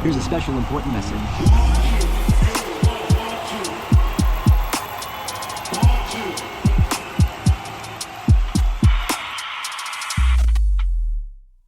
Here's a special important message.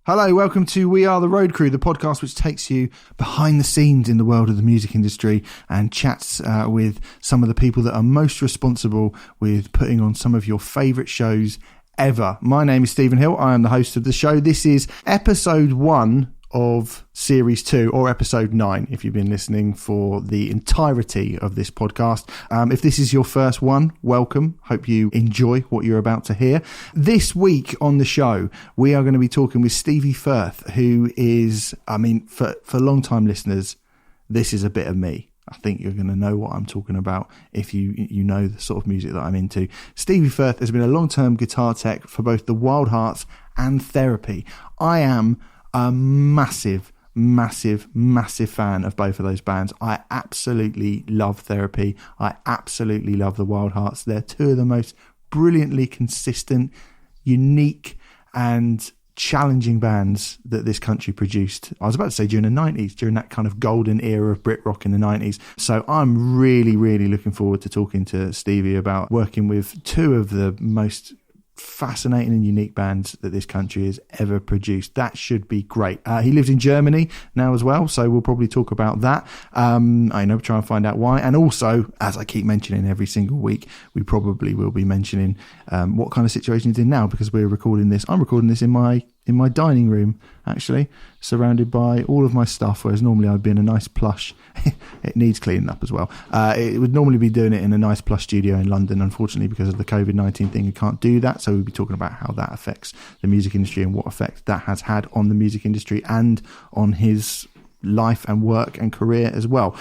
Hello, welcome to We Are the Road Crew, the podcast which takes you behind the scenes in the world of the music industry and chats with some of the people that are most responsible with putting on some of your favourite shows ever. My name is Stephen Hill. I am the host of the show. This is episode 1 of series 2, or episode 9 if you've been listening for the entirety of this podcast. If this is your first one, welcome. Hope you enjoy what you're about to hear. This week on the show, we are going to be talking with Stevie Firth, who is, for long-time listeners, this is a bit of me. I think you're going to know what I'm talking about if you know the sort of music that I'm into. Stevie Firth has been a long-term guitar tech for both the Wildhearts and Therapy. I am a massive fan of both of those bands. I absolutely love Therapy. I absolutely love the Wildhearts. They're two of the most brilliantly consistent, unique and challenging bands that this country produced. I was about to say during the 90s, during that kind of golden era of Brit rock in the 90s. So I'm really looking forward to talking to Stevie about working with two of the most fascinating and unique bands that this country has ever produced. That should be great. He lives in Germany now as well, so we'll probably talk about that. Try and find out why. And also, as I keep mentioning every single week, we probably will be mentioning what kind of situation he's in now, because I'm recording this in my dining room, actually, surrounded by all of my stuff, whereas normally I'd be in a nice plush. It needs cleaning up as well. It would normally be doing it in a nice plush studio in London. Unfortunately, because of the COVID-19 thing, you can't do that. So we'll be talking about how that affects the music industry and what effect that has had on the music industry and on his life and work and career as well.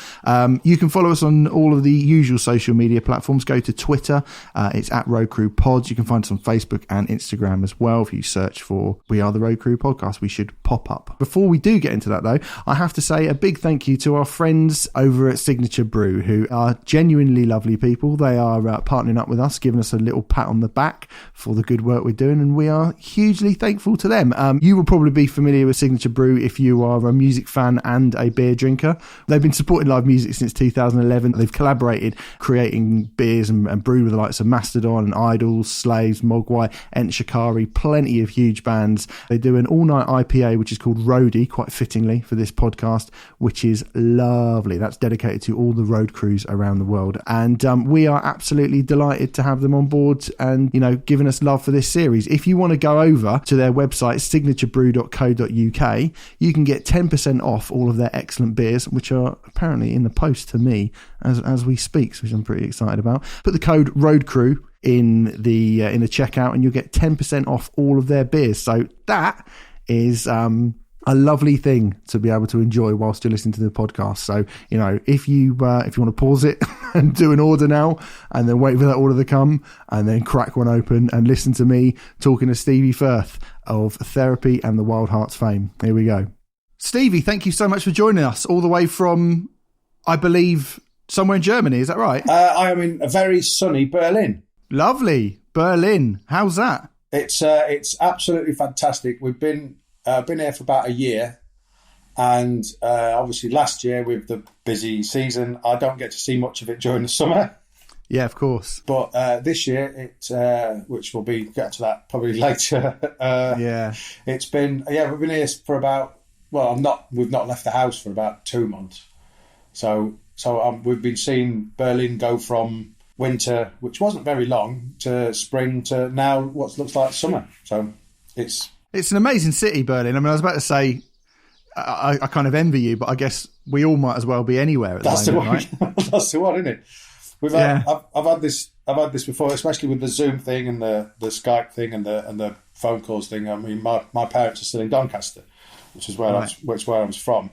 You can follow us on all of the usual social media platforms. Go to Twitter, it's at Road Crew Pods. You can find us on Facebook and Instagram as well. If you search for We Are the Road Crew Podcast, we should pop up. Before we do get into that though, I have to say a big thank you to our friends over at Signature Brew, who are genuinely lovely people. They are partnering up with us, giving us a little pat on the back for the good work we're doing, and we are hugely thankful to them. You will probably be familiar with Signature Brew if you are a music fan and a beer drinker. They've been supporting live music since 2011. They've collaborated creating beers and brewed with the likes of Mastodon and Idols, Slaves, Mogwai, Ent Shikari, plenty of huge bands. They do an all-night IPA which is called Roadie, quite fittingly for this podcast, which is lovely. That's dedicated to all the road crews around the world, and we are absolutely delighted to have them on board and giving us love for this series. If you want to go over to their website, signaturebrew.co.uk, you can get 10% off all of their excellent beers, which are apparently in the post to me as we speak, which I'm pretty excited about. Put the code ROADCREW in the checkout and you'll get 10% off all of their beers. So that is a lovely thing to be able to enjoy whilst you're listening to the podcast. So if you want to pause it and do an order now and then wait for that order to come and then crack one open and listen to me talking to Stevie Firth of Therapy and the Wildhearts fame. Here we go. Stevie, thank you so much for joining us all the way from, I believe, somewhere in Germany. Is that right? I am in a very sunny Berlin. Lovely. Berlin. How's that? It's absolutely fantastic. We've been here for about a year, and obviously last year with the busy season, I don't get to see much of it during the summer. Yeah, of course. But this year, which we'll be getting to that probably later. It's been we've been here for about. Well, we've not left the house for about 2 months. So we've been seeing Berlin go from winter, which wasn't very long, to spring, to now what looks like summer. So it's an amazing city, Berlin. I mean, I was about to say, I kind of envy you, but I guess we all might as well be anywhere at the moment, right? That's the one, isn't it? I've had this before, especially with the Zoom thing and the Skype thing and the phone calls thing. I mean, my parents are still in Doncaster, which is where I was from,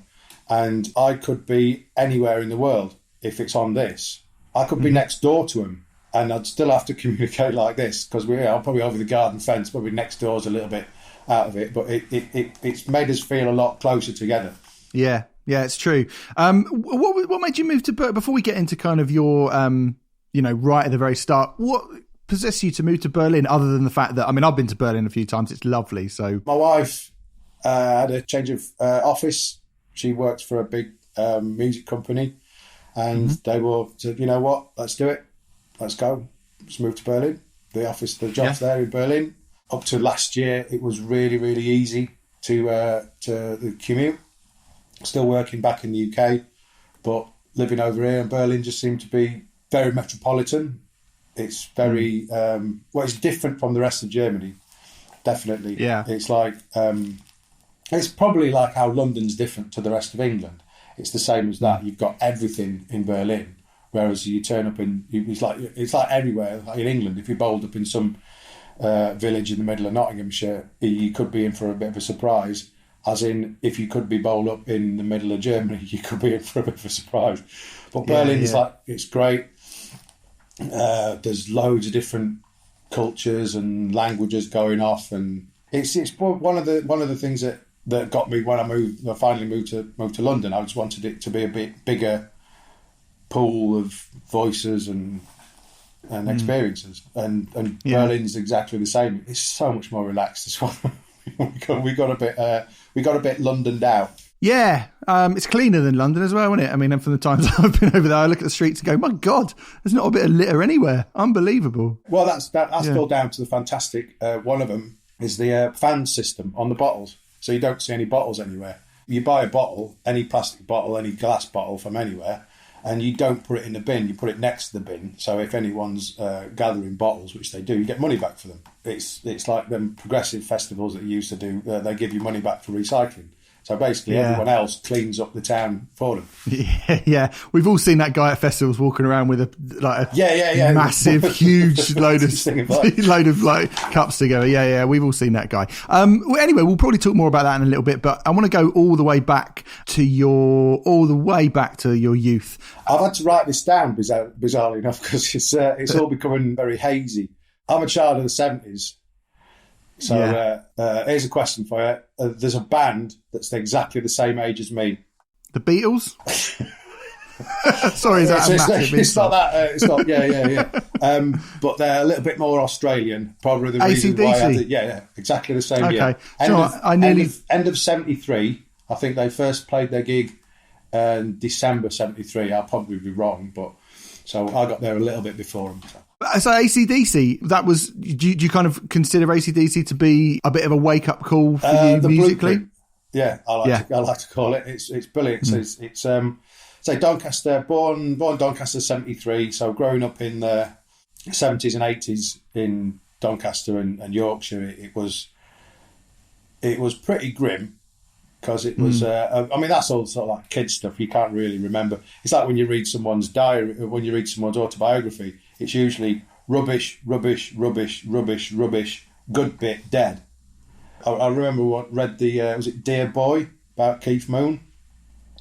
and I could be anywhere in the world if it's on this. I could be next door to them, and I'd still have to communicate like this because I'm probably over the garden fence. Probably next door's a little bit out of it, but it's made us feel a lot closer together. Yeah, it's true. What made you move to Berlin? Before we get into kind of your, right at the very start, what possessed you to move to Berlin? Other than the fact that, I mean, I've been to Berlin a few times. It's lovely. So my wife had a change of office She works for a big music company, and they were said, you know what, let's do it, let's go, let's move to Berlin. The job's there in Berlin. Up to last year, it was really, really easy to the commute. Still working back in the UK, but living over here in Berlin just seemed to be very metropolitan. It's very it's different from the rest of Germany, definitely. Yeah, it's like it's probably like how London's different to the rest of England. It's the same as that. You've got everything in Berlin, whereas you turn up it's like everywhere. Like in England, if you bowled up in some village in the middle of Nottinghamshire, you could be in for a bit of a surprise. As in, if you could be bowled up in the middle of Germany, you could be in for a bit of a surprise. But Berlin is like, it's great. There's loads of different cultures and languages going off, and it's one of the things that got me when I finally moved to London. I just wanted it to be a bit bigger pool of voices and experiences, and Berlin's exactly the same. It's so much more relaxed as well. we got a bit Londoned out. Yeah, it's cleaner than London as well, isn't it? I mean, and from the times I've been over there, I look at the streets and go, my God, there's not a bit of litter anywhere. Unbelievable. Well, that's still down to the fantastic. One of them is the fan system on the bottles, so you don't see any bottles anywhere. You buy a bottle, any plastic bottle, any glass bottle from anywhere, and you don't put it in the bin, you put it next to the bin. So if anyone's gathering bottles, which they do, you get money back for them. It's like them progressive festivals that you used to do. They give you money back for recycling. So basically everyone else cleans up the town for them. Yeah. We've all seen that guy at festivals walking around with a massive, huge load of cups together. Yeah. We've all seen that guy. Anyway, we'll probably talk more about that in a little bit, but I want to go all the way back to your youth. I've had to write this down, bizarrely enough, because it's all becoming very hazy. I'm a child of the 70s. So here's a question for you. There's a band that's exactly the same age as me. The Beatles? Sorry, is that a massive it's not that. It's not. Yeah. But they're a little bit more Australian. Probably the reason why. Exactly the same year. End of 73. I think they first played their gig in December 73. I'll probably be wrong, but so I got there a little bit before them. So AC/DC, that was. Do you kind of consider AC/DC to be a bit of a wake up call for you musically? Blueprint. Yeah, I like to call it. It's brilliant. It's say Doncaster, born Doncaster 73. So growing up in the 70s and 80s in Doncaster and Yorkshire, it was pretty grim. Because it was, that's all sort of like kid stuff. You can't really remember. It's like when you read someone's diary, when you read someone's autobiography, it's usually rubbish, rubbish, rubbish, rubbish, rubbish, good bit, dead. I remember read was it Dear Boy about Keith Moon?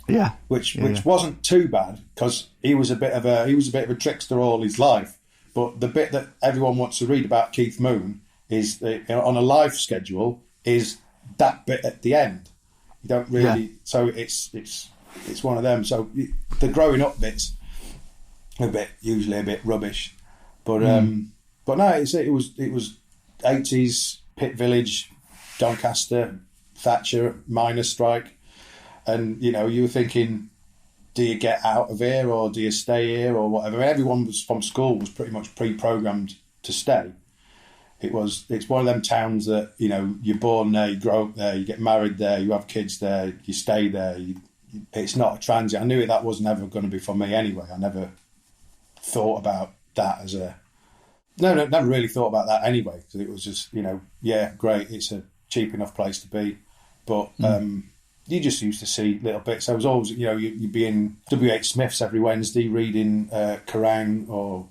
Yeah. Which wasn't too bad because he was a bit of a trickster all his life. But the bit that everyone wants to read about Keith Moon is on a live schedule is that bit at the end. You don't really, so it's one of them. So the growing up bits, usually a bit rubbish, but no, it was 80s Pit Village, Doncaster, Thatcher miners' strike, and you were thinking, do you get out of here or do you stay here or whatever? I mean, everyone from school was pretty much pre-programmed to stay. It's one of them towns that, you're born there, you grow up there, you get married there, you have kids there, you stay there. It's not a transit. I knew that was never going to be for me anyway. I never thought about that as never really thought about that anyway, because it was just, great, it's a cheap enough place to be. But you just used to see little bits. There was always, you'd be in W.H. Smith's every Wednesday reading Kerrang or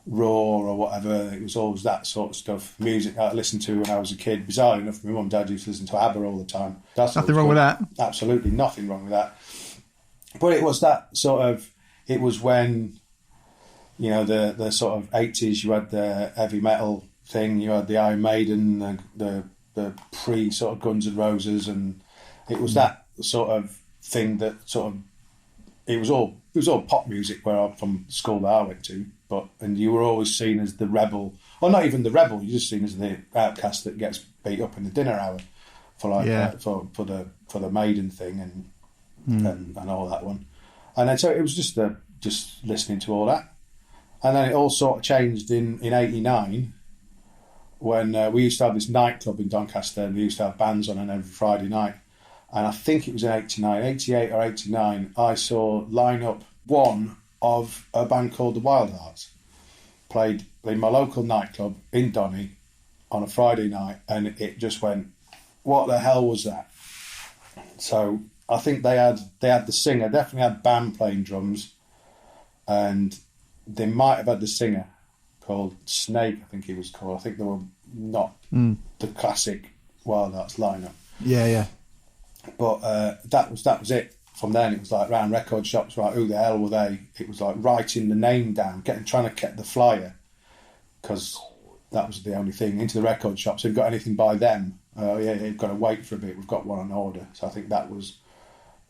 Raw or whatever. It was always that sort of stuff. Music I listened to when I was a kid. Bizarrely enough, my mum and dad used to listen to ABBA all the time. Nothing wrong with that. Absolutely nothing wrong with that. But it was that sort of. It was when, the sort of 80s. You had the heavy metal thing. You had the Iron Maiden, the pre sort of Guns N' Roses, and it was that sort of thing that sort of. It was all pop music from school that I went to. And you were always seen as the rebel, or not even the rebel. You're just seen as the outcast that gets beat up in the dinner hour for for the Maiden thing, and and all that one. And then so it was just listening to all that. And then it all sort of changed in 89 when we used to have this nightclub in Doncaster, and we used to have bands on every Friday night. And I think it was in 88 or 89, I saw line-up one of a band called the Wildhearts. Played in my local nightclub in Donny on a Friday night, and it just went, what the hell was that? So I think they had the singer, definitely had band playing drums, and they might have had the singer called Snake, I think he was called. I think they were not the classic Wildhearts lineup. Yeah. But that was it. From then it was like round record shops, right, who the hell were they? It was like writing the name down, trying to get the flyer, because that was the only thing, into the record shops. If you've got anything by them, you've got to wait for a bit, we've got one on order. So I think that was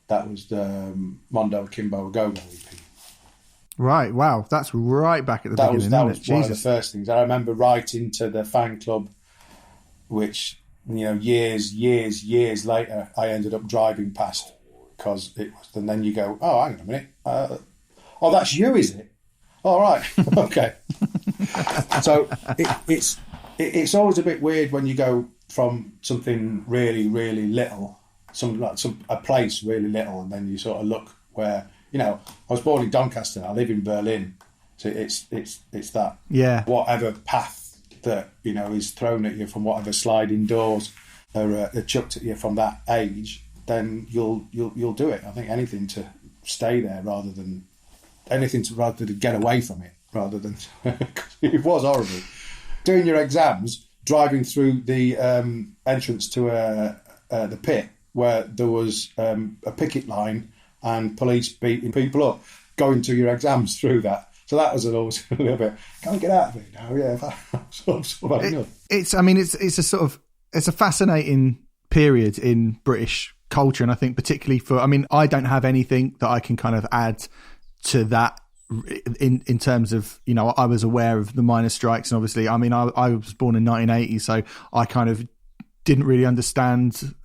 the Mondo Akimbo Go-Go EP. Right, wow, that's right back at the beginning. That was one of the first things. I remember writing to the fan club, which, years later, I ended up driving past, because it was. And then you go, oh, hang on a minute, oh, that's you, is it? All right, okay. So it's always a bit weird when you go from something really, really little, a place really little, and then you sort of look where. I was born in Doncaster. I live in Berlin, so it's that whatever path that is thrown at you from whatever sliding doors are chucked at you from that age, then you'll do it. I think anything to stay there rather than get away from it, rather than it was horrible. Doing your exams, driving through the entrance to the pit where there was a picket line and police beating people up, going to your exams through that. So that was always a little bit, can I get out of it now? Yeah. It's a fascinating period in British culture. And I think particularly I don't have anything that I can kind of add to that in terms of, I was aware of the miners' strikes. And obviously, I was born in 1980, so I kind of didn't really understand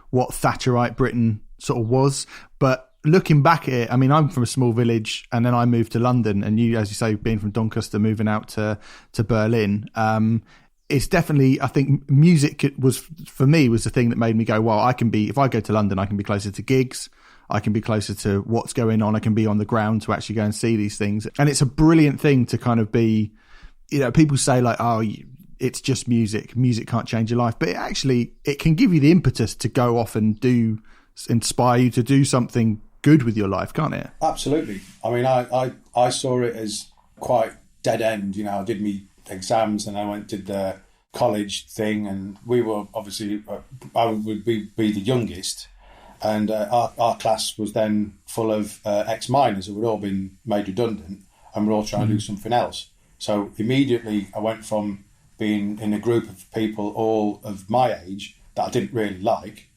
what Thatcherite Britain sort of was. But looking back at it, I'm from a small village, and then I moved to London, and you, as you say, being from Doncaster, moving out to Berlin, it's definitely, I think music was the thing that made me go, well, if I go to London, I can be closer to gigs, I can be closer to what's going on, I can be on the ground to actually go and see these things. And it's a brilliant thing to kind of be, people say like, oh, it's just music can't change your life, but it can give you the impetus to go off and inspire you to do something good with your life, can't it? Absolutely. I saw it as quite dead end. I did my exams and I did the college thing, and we were obviously, I would be the youngest, and our class was then full of ex-miners who had all been made redundant, and we're all trying to do something else. So immediately I went from being in a group of people all of my age that I didn't really like,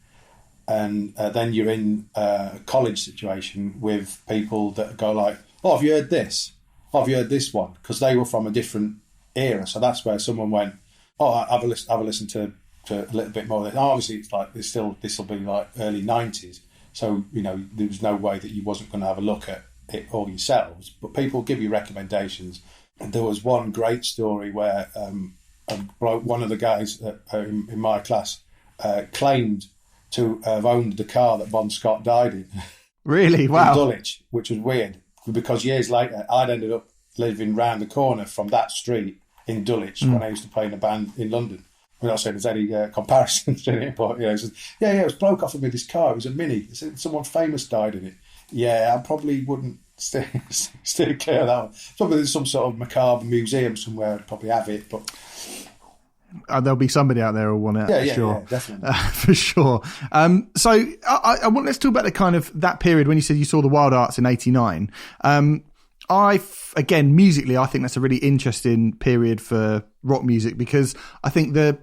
and then you're in a college situation with people that go like, oh, have you heard this? Oh, have you heard this one? Because they were from a different era. So that's where someone went, oh, have a listen to a little bit more. And obviously, it's like this will be like early 90s. So, there was no way that you wasn't going to have a look at it all yourselves. But people give you recommendations. And there was one great story where one of the guys in my class claimed to have owned the car that Bon Scott died in. Really? Wow. In Dulwich, which was weird, because years later I'd ended up living round the corner from that street in Dulwich when I used to play in a band in London. I'm not saying there's any comparisons in it, but it says, it was bloke offered me this car. It was a Mini. Someone famous died in it. Yeah, I probably wouldn't steer clear of that one. Probably there's some sort of macabre museum somewhere. I'd probably have it, but. There'll be somebody out there who'll want it. Yeah, sure. Yeah, definitely. For sure. So I want, let's talk about the kind of that period when you said you saw the Wildhearts in 89. Again, musically, I think that's a really interesting period for rock music, because I think the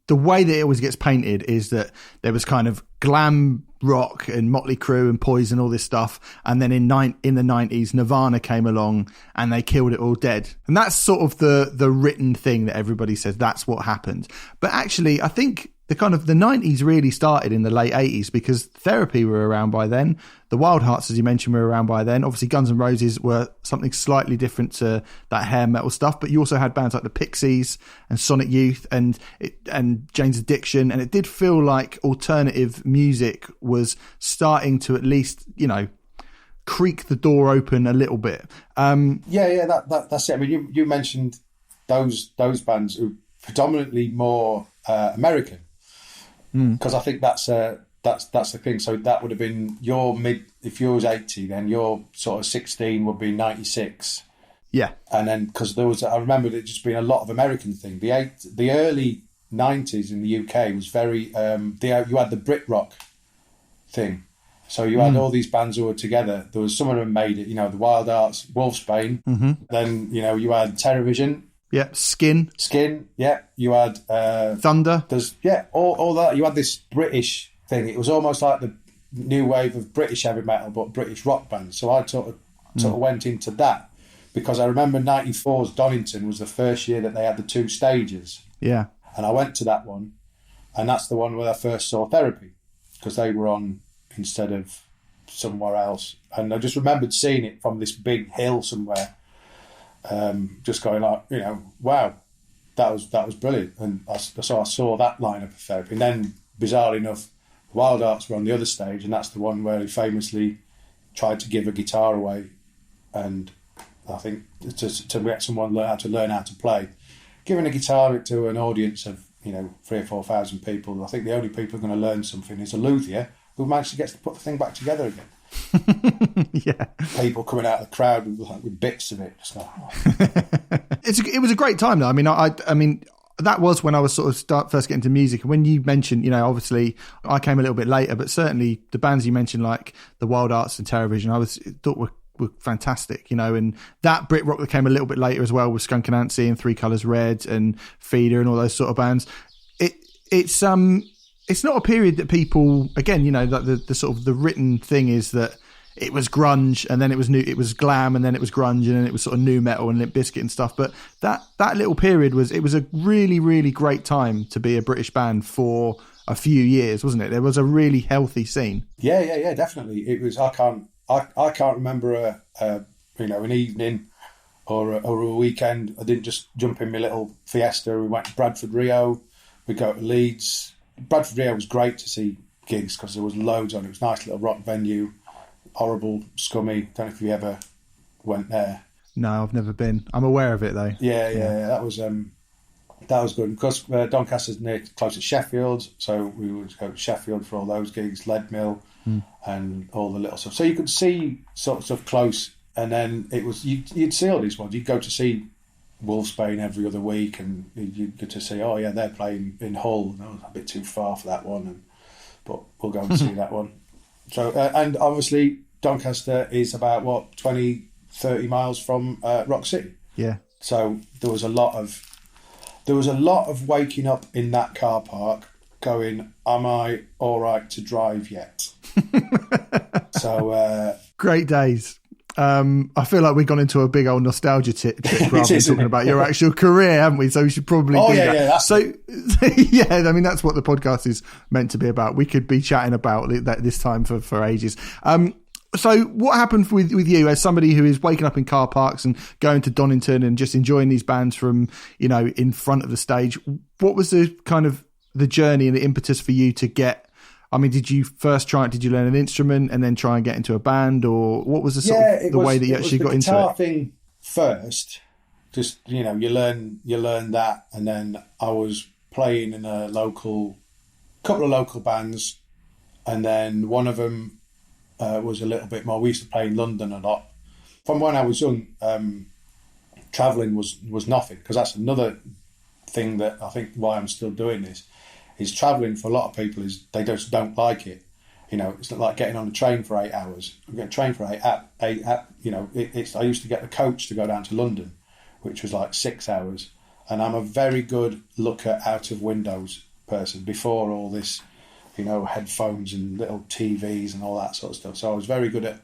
way that it always gets painted is that there was kind of glam rock and Motley Crue and Poison, all this stuff, and then in the 90s Nirvana came along and they killed it all dead, and that's sort of the written thing that everybody says that's what happened. But actually I think the kind of the 90s really started in the late 80s, because Therapy were around by then. The Wildhearts, as you mentioned, were around by then. Obviously, Guns N' Roses were something slightly different to that hair metal stuff, but you also had bands like the Pixies and Sonic Youth and Jane's Addiction, and it did feel like alternative music was starting to at least, you know, creak the door open a little bit. That's it. I mean, you mentioned those bands who predominantly more American, because I think that's the thing. So that would have been your if you was 80, then your sort of 16 would be 96. Yeah, and then because I remember it just being a lot of American thing. The early 90s in the UK was very you had the Brit rock thing. So you had all these bands who were together. There was some of them made it, you know, the Wildhearts, Wolfsbane. Mm-hmm. Then, you know, you had Terrorvision. Yeah, Skin. Yeah. You had Thunder. All that. You had this British thing. It was almost like the new wave of British heavy metal, but British rock bands. So I sort of went into that, because I remember 94's Donington was the first year that they had the 2 stages. Yeah. And I went to that one, and that's the one where I first saw Therapy, because they were on instead of somewhere else. And I just remembered seeing it from this big hill somewhere, just going like, you know, wow, that was brilliant. And so I saw that lineup of Therapy. And then, bizarrely enough, Wildhearts were on the other stage, and that's the one where he famously tried to give a guitar away. And I think to get someone to learn how to play, giving a guitar to an audience of, you know, 3,000 or 4,000 people, I think the only people who are going to learn something is a luthier who managed to get to put the thing back together again. Yeah. People coming out of the crowd with bits of it. Just like, oh. It was a great time, though. I mean, that was when I was sort of first getting into music. And when you mentioned, you know, obviously I came a little bit later, but certainly the bands you mentioned, like the Wildhearts and Terrorvision, thought were fantastic, you know. And that Brit rock that came a little bit later as well with Skunk Anansie and Three Colours Red and Feeder and all those sort of bands. It's not a period that people, again, you know, like the sort of the written thing is that it was grunge, and then it was glam, and then it was grunge, and then it was sort of new metal and Limp Bizkit and stuff. But that little period was a really, really great time to be a British band for a few years, wasn't it? There was a really healthy scene. Yeah, definitely. It was. I can't remember an evening or a weekend. I didn't just jump in my little Fiesta. We went to Bradford, Rio. We go to Leeds. Bradford, Rio was great to see gigs because there was loads on. It was a nice little rock venue. Horrible, scummy. Don't know if you ever went there. No, I've never been. I'm aware of it though. Yeah. That was good because Doncaster's close to Sheffield, so we would go to Sheffield for all those gigs, Leadmill, and all the little stuff. So you could see sort of close, and then it was you'd see all these ones. You'd go to see Wolfsbane every other week, and you'd get to see, oh yeah, they're playing in Hull. No, a bit too far for that one, but we'll go and see that one. So and obviously Doncaster is about 20, 30 miles from Rock City. Yeah. So there was a lot of waking up in that car park going, am I all right to drive yet? So great days. I feel like we've gone into a big old nostalgia trip rather than talking about your actual career, haven't we? So we should probably do that. Yeah, so yeah, I mean, that's what the podcast is meant to be about. We could be chatting about that this time for ages. So what happened with you as somebody who is waking up in car parks and going to Donington and just enjoying these bands from, you know, in front of the stage? What was the kind of the journey and the impetus for you to get? I mean, did you learn an instrument and then try and get into a band, or what was the way that you actually got into it? Guitar thing first, just, you know, you learn that, and then I was playing in a couple of local bands, and then one of them was a little bit more. We used to play in London a lot. From when I was young, travelling was nothing, because that's another thing that I think why I'm still doing this. Is travelling for a lot of people is they just don't like it. You know, it's not like getting on a train for 8 hours. I get a train for 8 hours. You know, I used to get the coach to go down to London, which was like 6 hours. And I'm a very good looker out of windows person before all this, you know, headphones and little TVs and all that sort of stuff. So I was very good at,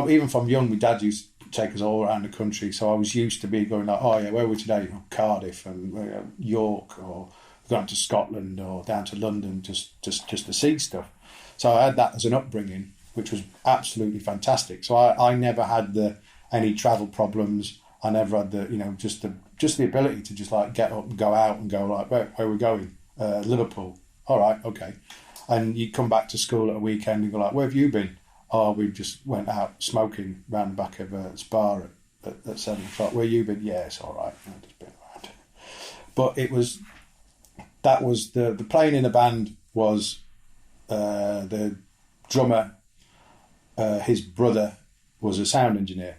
even from young, my dad used to take us all around the country. So I was used to be going like, oh yeah, where are we today? Cardiff and York or gone to Scotland or down to London just to see stuff. So I had that as an upbringing, which was absolutely fantastic. So I never had any travel problems. I never had just the ability to just like get up and go out and go like, where are we going? Liverpool. All right, okay. And you come back to school at a weekend and go like, where have you been? Oh, we just went out smoking round the back of a bar at 7 o'clock. Where you been? Yeah, it's all right. I've just been around. But that was the playing in a band was the drummer. His brother was a sound engineer,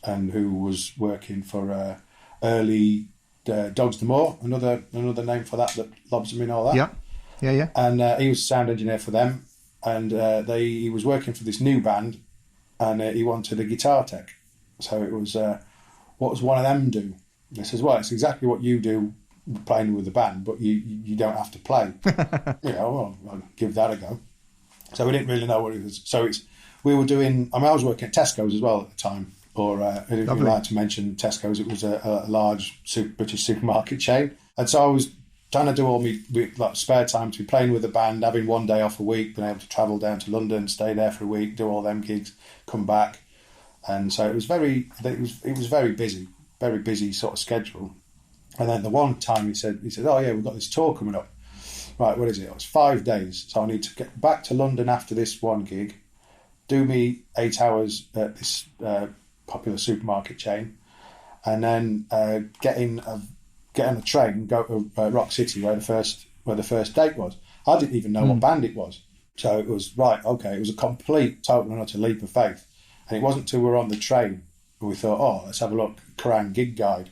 and who was working for early Dogs D'Amour, another name for that lobs them in all that. Yeah. And he was a sound engineer for them, and he was working for this new band, and he wanted a guitar tech. So it was, what does one of them do? He says, well, it's exactly what you do playing with the band, but you don't have to play. Well, I'll give that a go. So we didn't really know what it was. So we were doing, I was working at Tesco's as well at the time, or if you'd like to mention Tesco's, it was a large British supermarket chain. And so I was trying to do all my like spare time to be playing with the band, having one day off a week, being able to travel down to London, stay there for a week, do all them gigs, come back. And so it was very busy sort of schedule. And then the one time he said, oh yeah, we've got this tour coming up. Right, what is it? It's 5 days. So I need to get back to London after this one gig, do me 8 hours at this popular supermarket chain, and then get on a train, go to Rock City where the first date was. I didn't even know what band it was. So it was, right, okay, it was a complete, total and utter leap of faith. And it wasn't until we were on the train where we thought, oh, let's have a look, Kerrang Gig Guide.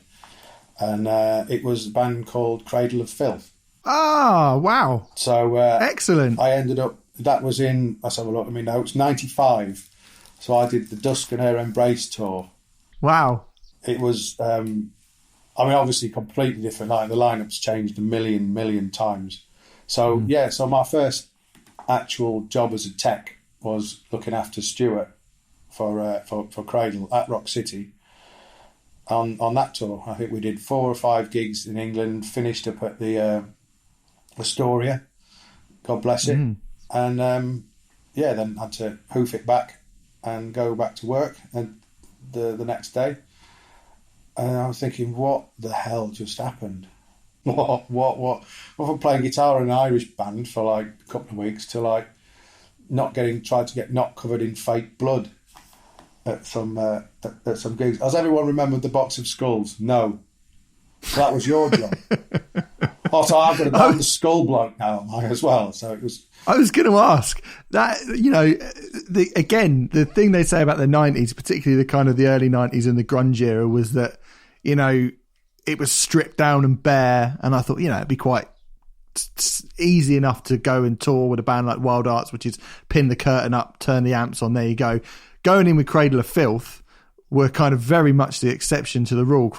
And it was a band called Cradle of Filth. Ah, wow. So excellent. I ended up, that was in, let's have a look at my notes, 95. So I did the Dusk and Her Embrace tour. Wow. It was, obviously completely different. Like the lineup's changed a million times. So so my first actual job as a tech was looking after Stuart for Cradle at Rock City. On that tour, I think we did 4 or 5 gigs in England. Finished up at the Astoria, God bless it, and then had to hoof it back and go back to work and the next day. And I was thinking, what the hell just happened? What? From playing guitar in an Irish band for like a couple of weeks to like tried to get not covered in fake blood at some gigs. Has everyone remembered the box of skulls? No. That was your job. Also, I've got to go the skull bloke now as well. So it was. I was going to ask that. The thing they say about the 90s, particularly the kind of the early 90s and the grunge era, was that it was stripped down and bare. And I thought it'd be quite easy enough to go and tour with a band like Wildhearts, which is pin the curtain up, turn the amps on, there you go. Going in with Cradle of Filth were kind of very much the exception to the rule.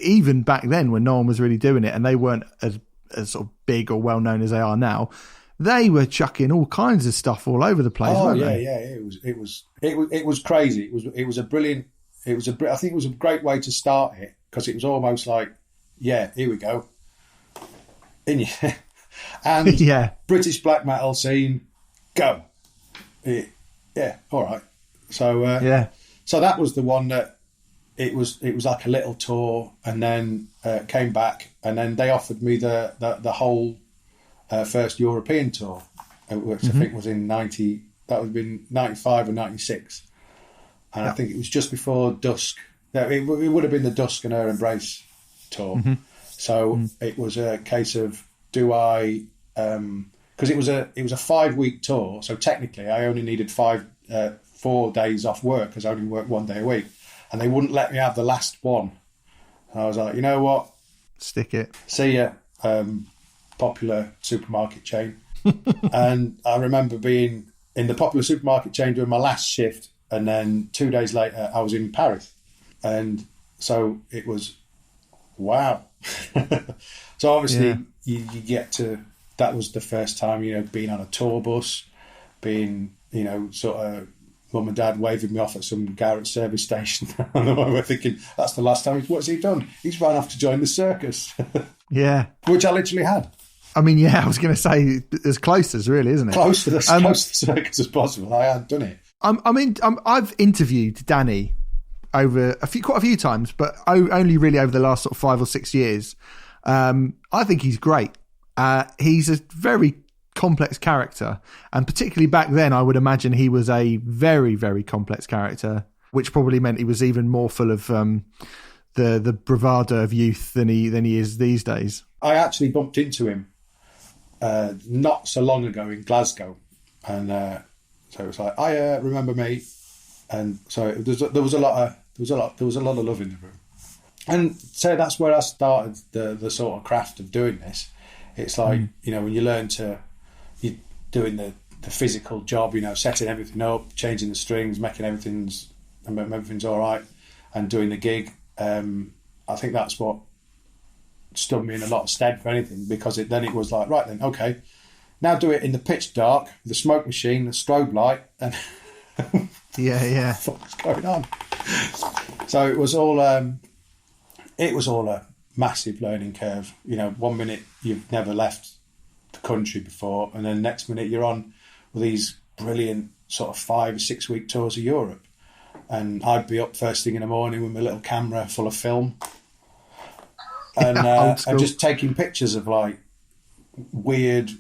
Even back then when no one was really doing it and they weren't as sort of big or well known as they are now, they were chucking all kinds of stuff all over the place. Oh weren't yeah, they? yeah. It was crazy. I think it was a great way to start it because it was almost like, yeah, here we go. And British black metal scene, go. Yeah, all right. So so that was the one that it was like a little tour, and then came back, and then they offered me the whole first European tour, which I think was in 90. That would have been 95 or 96, and I think it was just before Dusk. It would have been the Dusk and Her Embrace tour. So it was a case of do I because it was a 5-week tour, so technically I only needed 4 days off work because I only worked 1 day a week, and they wouldn't let me have the last one. And I was like, you know what? Stick it. See ya, popular supermarket chain. And I remember being in the popular supermarket chain doing my last shift, and then 2 days later I was in Paris. And so it was, wow. So obviously you get to, that was the first time, being on a tour bus, being, sort of mum and dad waving me off at some garage service station. And we're thinking, that's the last time. What's he done? He's run off to join the circus. Yeah. Which I literally had. I mean, yeah, I was going to say as close as really, isn't it? Close to the circus as possible. I had done it. I've interviewed Danny over quite a few times, but only really over the last sort of 5 or 6 years. I think he's great. He's a very complex character, and particularly back then, I would imagine he was a very, very complex character, which probably meant he was even more full of the bravado of youth than he is these days. I actually bumped into him not so long ago in Glasgow, and so it was like, I remember me, and so there was a lot of love in the room, and so that's where I started the sort of craft of doing this. It's like when you learn you're doing the physical job, setting everything up, changing the strings, making everything's all right, and doing the gig. I think that's what stood me in a lot of stead for anything, because then it was like, right then, okay, now do it in the pitch dark, the smoke machine, the strobe light, and yeah. What's going on? So it was all a massive learning curve. 1 minute you've never left the country before, and then next minute you're on with these brilliant sort of 5 or 6 week tours of Europe, and I'd be up first thing in the morning with my little camera full of film. And just taking pictures of like weird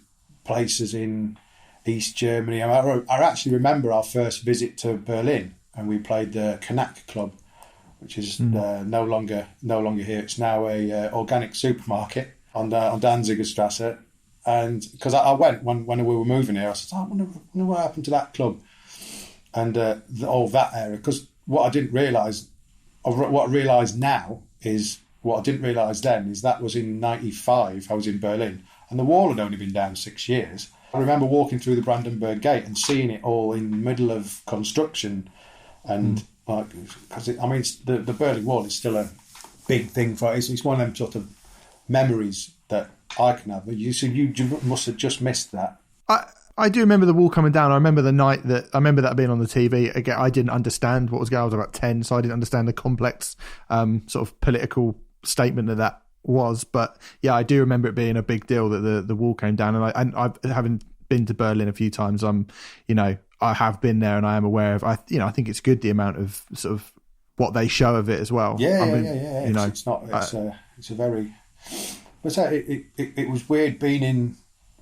places in East Germany. I actually remember our first visit to Berlin, and we played the Knack Club, which is no longer here. It's now a organic supermarket on Danziger Strasse. And because I went when we were moving here, I said, I wonder what happened to that club and all that area. Because what I didn't realise, or what I realise now is. What I didn't realise then is that was in 95, I was in Berlin, and the wall had only been down 6 years. I remember walking through the Brandenburg Gate and seeing it all in the middle of construction. And the Berlin Wall is still a big thing for it. It's one of them sort of memories that I can have. You must have just missed that. I do remember the wall coming down. I remember that being on the TV. Again, I didn't understand what was going on. I was about 10, so I didn't understand the complex sort of political statement that was. But yeah, I do remember it being a big deal that the wall came down. And I having been to Berlin a few times, I have been there and I am aware of. I think it's good, the amount of sort of what they show of it as well. Yeah. It's not. It's a very. But it was weird being in.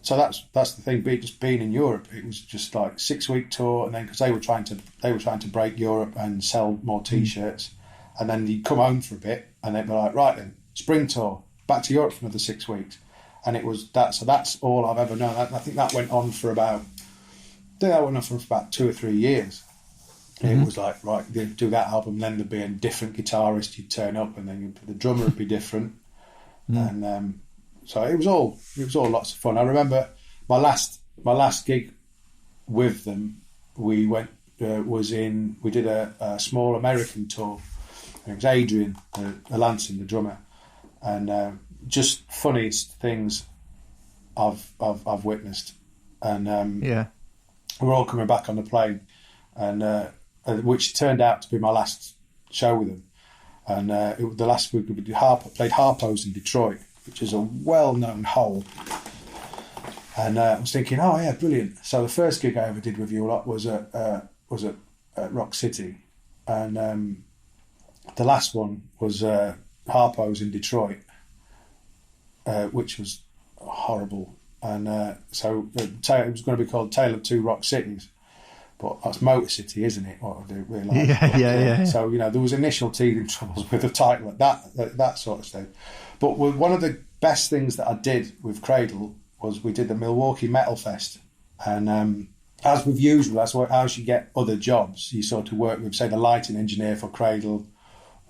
So that's the thing. Just being in Europe, it was just like 6 week tour, and then because they were trying to break Europe and sell more T-shirts, and then you'd come home for a bit, and they'd be like, right then, spring tour, back to Europe for another 6 weeks, and it was that. So that's all I've ever known. I think that went on for about 2 or 3 years. It was like, right, you'd do that album, then there'd be a different guitarist, you'd turn up, and then the drummer would be different, and. So it was all lots of fun. I remember my last gig with them. We went we did a small American tour. It was Adrian Lansing, the drummer, and just funniest things I've witnessed. And we're all coming back on the plane, and which turned out to be my last show with them. And the last week we played Harpo's in Detroit, which is a well-known hole. And I was thinking, oh yeah, brilliant. So the first gig I ever did with you lot was at Rock City, and the last one was Harpo's in Detroit, which was horrible. And so it was going to be called Tale of Two Rock Cities, but that's Motor City, isn't it? What I do realise. Yeah. So there was initial teething troubles with the title at that sort of stage. But one of the best things that I did with Cradle was we did the Milwaukee Metal Fest. And as with usual, as you get other jobs, you sort of work with, say, the lighting engineer for Cradle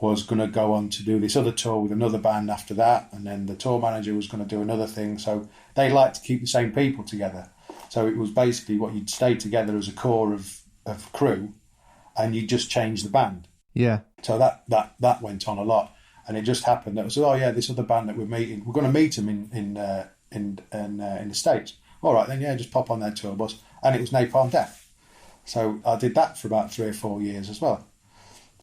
was going to go on to do this other tour with another band after that. And then the tour manager was going to do another thing. So they like to keep the same people together. So it was basically what you'd stay together as a core of crew, and you just change the band. Yeah. So that went on a lot. And it just happened that it was, oh yeah, this other band that we're meeting, we're going to meet them in the States. All right then, yeah, just pop on their tour bus, and it was Napalm Death. So I did that for about 3 or 4 years as well.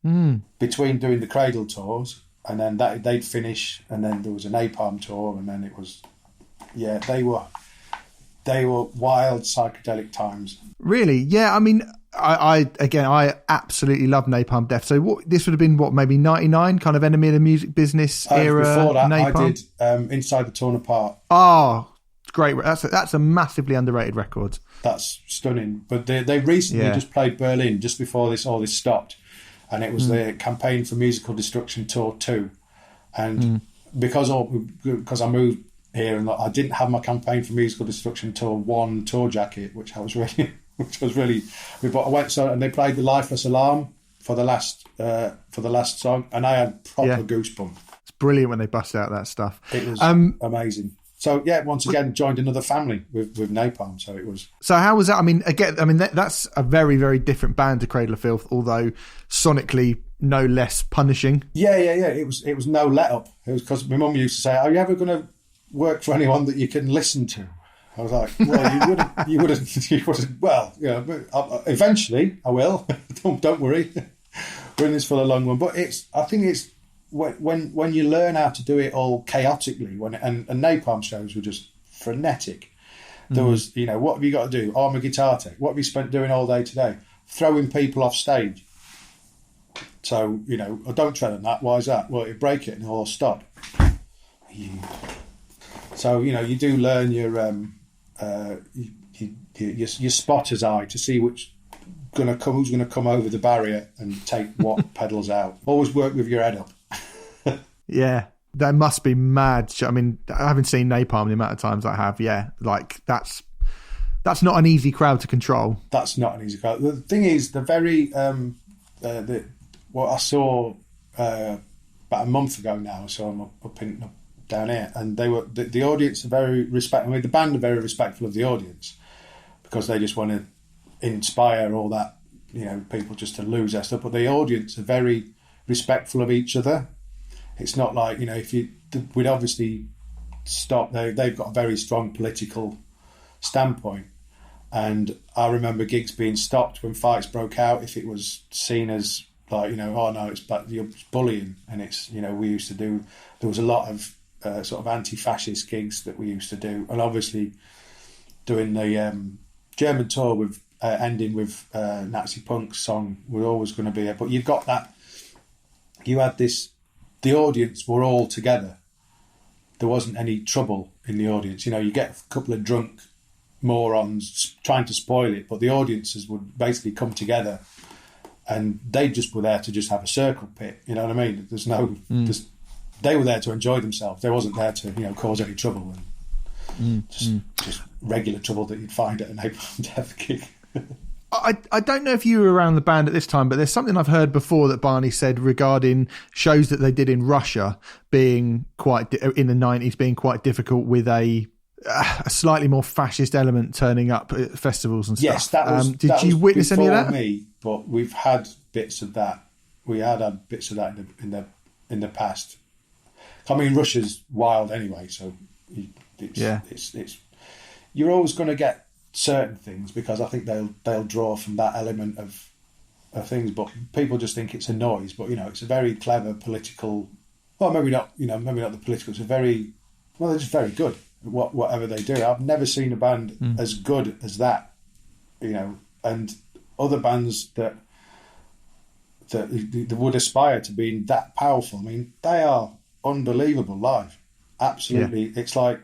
Between doing the Cradle tours and then they'd finish, and then there was a Napalm tour, and then it was, they were wild psychedelic times. Really? Yeah. I mean, I absolutely love Napalm Death. So this would have been maybe 99, kind of Enemy of the Music Business era. Before that, Napalm? I did Inside the Torn Apart. Oh, great! That's a massively underrated record. That's stunning. But they recently just played Berlin just before all this stopped, and it was the Campaign for Musical Destruction Tour 2. And because I moved here and I didn't have my Campaign for Musical Destruction Tour 1 tour jacket, which was really. But I went and they played the Lifeless Alarm for the last song, and I had proper goosebumps. It's brilliant when they bust out that stuff. It was amazing. So once again, joined another family with Napalm. So it was. So how was that? I mean, that's a very, very different band to Cradle of Filth, although sonically no less punishing. Yeah. It was no let up. It was because my mum used to say, "Are you ever going to work for anyone that you can listen to?" I was like, "Well, you wouldn't. Well, eventually I will. Don't worry. We're in this for the long one." But I think it's. When you learn how to do it all chaotically, and Napalm shows were just frenetic. There was, what have you got to do? Oh, I'm a guitar tech. What have you spent doing all day today? Throwing people off stage. So, I don't tread on that. Why is that? Well, you break it and it'll all stop. So, you do learn your spotter's eye to see who's going to come over the barrier and take what pedals out. Always work with your head up. Yeah, that must be mad. I mean, I haven't seen Napalm the amount of times I have. Yeah, like that's not an easy crowd to control. That's not an easy crowd. The thing is, what I saw about a month ago now. So I'm up down here, and they were the audience are very respectful. I mean, the band are very respectful of the audience because they just want to inspire all that people just to lose their stuff. But the audience are very respectful of each other. It's not like, we'd obviously stop. They've got a very strong political standpoint. And I remember gigs being stopped when fights broke out if it was seen as like, oh no, it's bullying. And it's, we used to do, there was a lot of sort of anti-fascist gigs that we used to do. And obviously doing the German tour with ending with Nazi Punk's song, we're always going to be there. But you've got that, you had this, the audience were all together. There wasn't any trouble in the audience. You get a couple of drunk morons trying to spoil it, but the audiences would basically come together and they just were there to just have a circle pit. You know what I mean? There's no... they were there to enjoy themselves. They wasn't there to, cause any trouble and just regular trouble that you'd find at an Napalm Death gig. I don't know if you were around the band at this time, but there's something I've heard before that Barney said regarding shows that they did in Russia being quite in the 90s, being quite difficult with a slightly more fascist element turning up at festivals and stuff. Yes, that was. Did you witness any of that? Me, but we've had bits of that. We had bits of that in the past. I mean, Russia's wild anyway, so it's you're always going to get certain things because I think they'll draw from that element of things, but people just think it's a noise. But it's a very clever political. Well, maybe not. Maybe not the political. It's they're just very good at whatever they do. I've never seen a band as good as that. And other bands that would aspire to being that powerful. I mean, they are unbelievable live. Absolutely, yeah.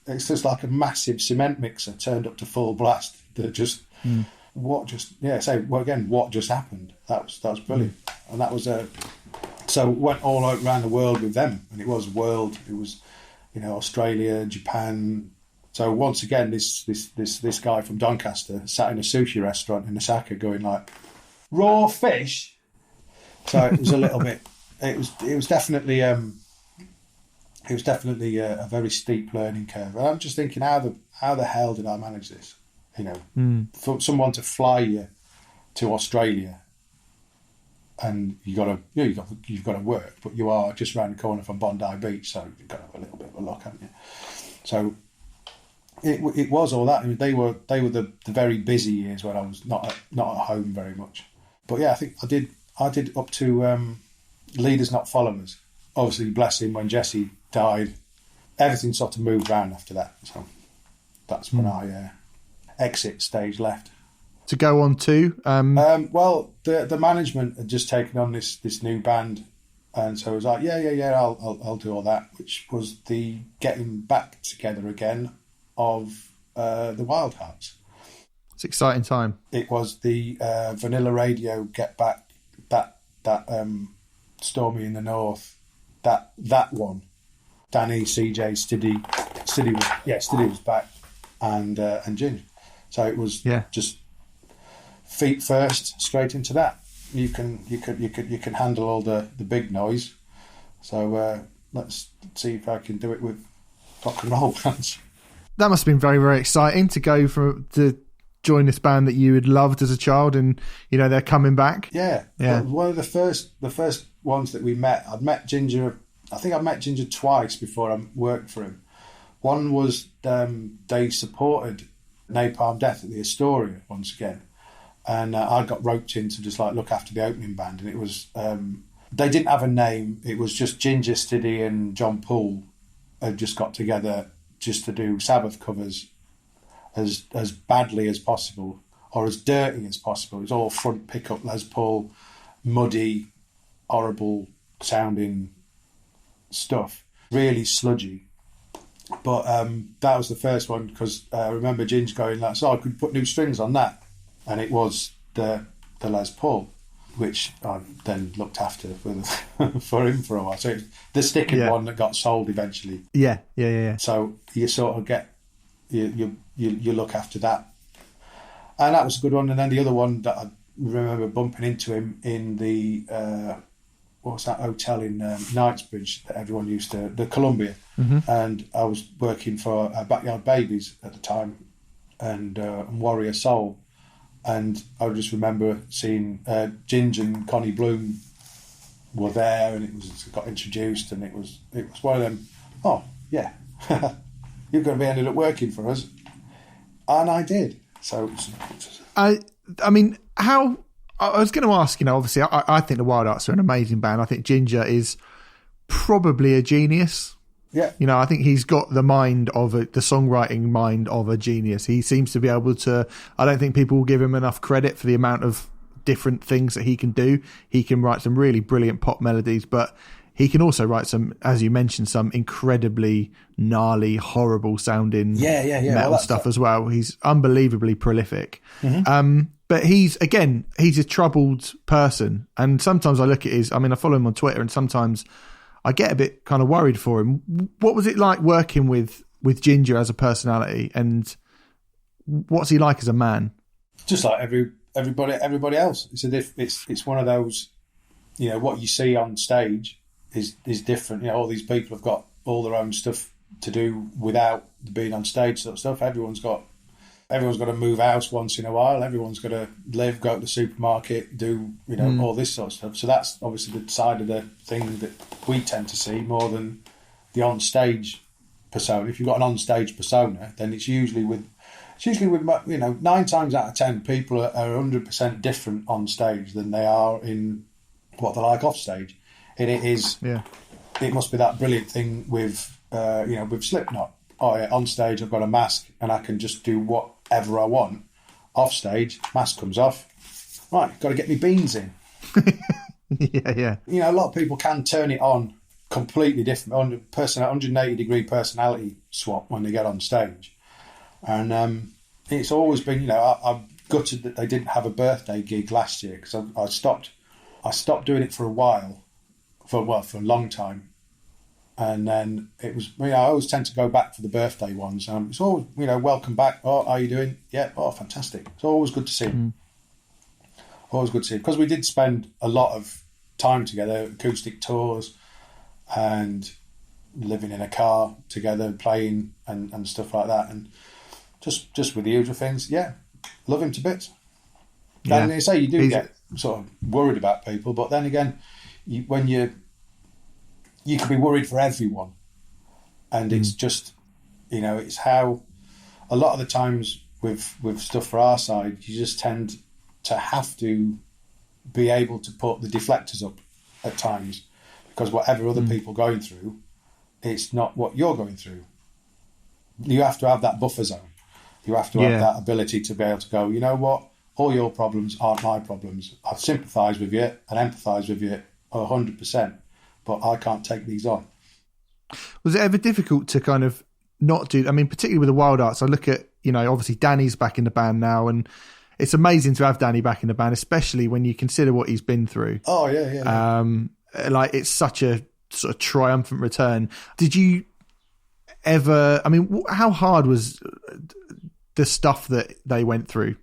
It's just like a massive cement mixer turned up to full blast. That just what just happened. That was brilliant, and that was so went all around the world with them, and it was Australia, Japan. So once again, this guy from Doncaster sat in a sushi restaurant in Osaka, going like raw fish. So it was a little bit. It was definitely. It was definitely a very steep learning curve. And I'm just thinking, how the hell did I manage this? For someone to fly you to Australia, and you've got to work, but you are just round the corner from Bondi Beach, so you've got to have a little bit of luck, haven't you? So it was all that. I mean, they were the very busy years when I was not at home very much. But yeah, I think I did up to Leaders Not Followers. obviously, bless him, when Jesse died, everything sort of moved around after that. So that's when I exit stage left. To go on to? Well, the management had just taken on this new band, and so I was like, yeah, I'll do all that, which was the getting back together again of the Wildhearts. It's an exciting time. It was the Vanilla Radio Get Back, that Stormy in the North, that one. Danny, CJ, Stiddy was back, and Ginger. So it was just feet first, straight into that. You can handle all the big noise. So let's see if I can do it with rock and roll bands. That must have been very, very exciting to join this band that you had loved as a child, and they're coming back. Yeah. One of the first ones that we met, I'd met Ginger. I think I met Ginger twice before I worked for him. One was they supported Napalm Death at the Astoria once again, and I got roped in to just look after the opening band, and it was they didn't have a name. It was just Ginger, Stiddy, and John Poole had just got together just to do Sabbath covers as badly as possible, or as dirty as possible. It was all front pickup Les Paul, muddy, horrible sounding stuff, really sludgy. But that was the first one, because I remember Ginger going so I could put new strings on that, and it was the Les Paul, which I then looked after for him for a while. So it's the sticking one that got sold eventually. Yeah. So you sort of get you look after that, and that was a good one. And then the other one that I remember bumping into him in the what's that hotel in Knightsbridge that everyone used to, the Columbia. Mm-hmm. And I was working for Backyard Babies at the time, and Warrior Soul, and I just remember seeing Ginger and Connie Bloom were there, and it got introduced, and it was one of them. Oh yeah, you're going to be ended up working for us, and I did. So I mean, how? I was going to ask, obviously, I think the Wildhearts are an amazing band. I think Ginger is probably a genius. Yeah. I think he's got the songwriting mind of a genius. He seems to be able to, I don't think people will give him enough credit for the amount of different things that he can do. He can write some really brilliant pop melodies, but he can also write some, as you mentioned, some incredibly gnarly, horrible sounding metal stuff as well. He's unbelievably prolific. Mm-hmm. But he's a troubled person. And sometimes I look at I follow him on Twitter, and sometimes I get a bit kind of worried for him. What was it like working with Ginger as a personality, and what's he like as a man? Just like everybody else. It's one of those, what you see on stage is different. All these people have got all their own stuff to do without being on stage sort of stuff. Everyone's got to move house once in a while. Everyone's got to live, go to the supermarket, do all this sort of stuff. So that's obviously the side of the thing that we tend to see more than the on-stage persona. If you've got an on-stage persona, then it's usually with 9 times out of 10 people are 100% different on stage than they are in what they're like off stage. And it is, it must be that brilliant thing with Slipknot. Oh yeah, on stage I've got a mask and I can just do whatever I want. Off stage, mask comes off. Right, got to get me beans in. Yeah. A lot of people can turn it on completely different, 180 degree personality swap when they get on stage. And it's always been, I'm gutted that they didn't have a birthday gig last year, because I stopped doing it for a while, for a long time. And then it was, I always tend to go back for the birthday ones. It's always, welcome back. Oh, how are you doing? Yeah, oh, fantastic. It's always good to see him. Always good to see him. Because we did spend a lot of time together, acoustic tours and living in a car together, playing and stuff like that. And just with the usual things, love him to bits. Yeah. And you say you do get sort of worried about people, but then again, you can be worried for everyone. And it's just, it's how a lot of the times with stuff for our side, you just tend to have to be able to put the deflectors up at times, because whatever other people are going through, it's not what you're going through. You have to have that buffer zone. You have to have that ability to be able to go, you know what, all your problems aren't my problems. I sympathise with you and empathise with you 100%, but I can't take these on. Was it ever difficult to kind of not do, I mean, particularly with the Wildhearts, I look at, you know, obviously Danny's back in the band now, and it's amazing to have Danny back in the band, especially when you consider what he's been through. Oh, yeah. Like, it's such a sort of triumphant return. Did you ever, I mean, how hard was the stuff that they went through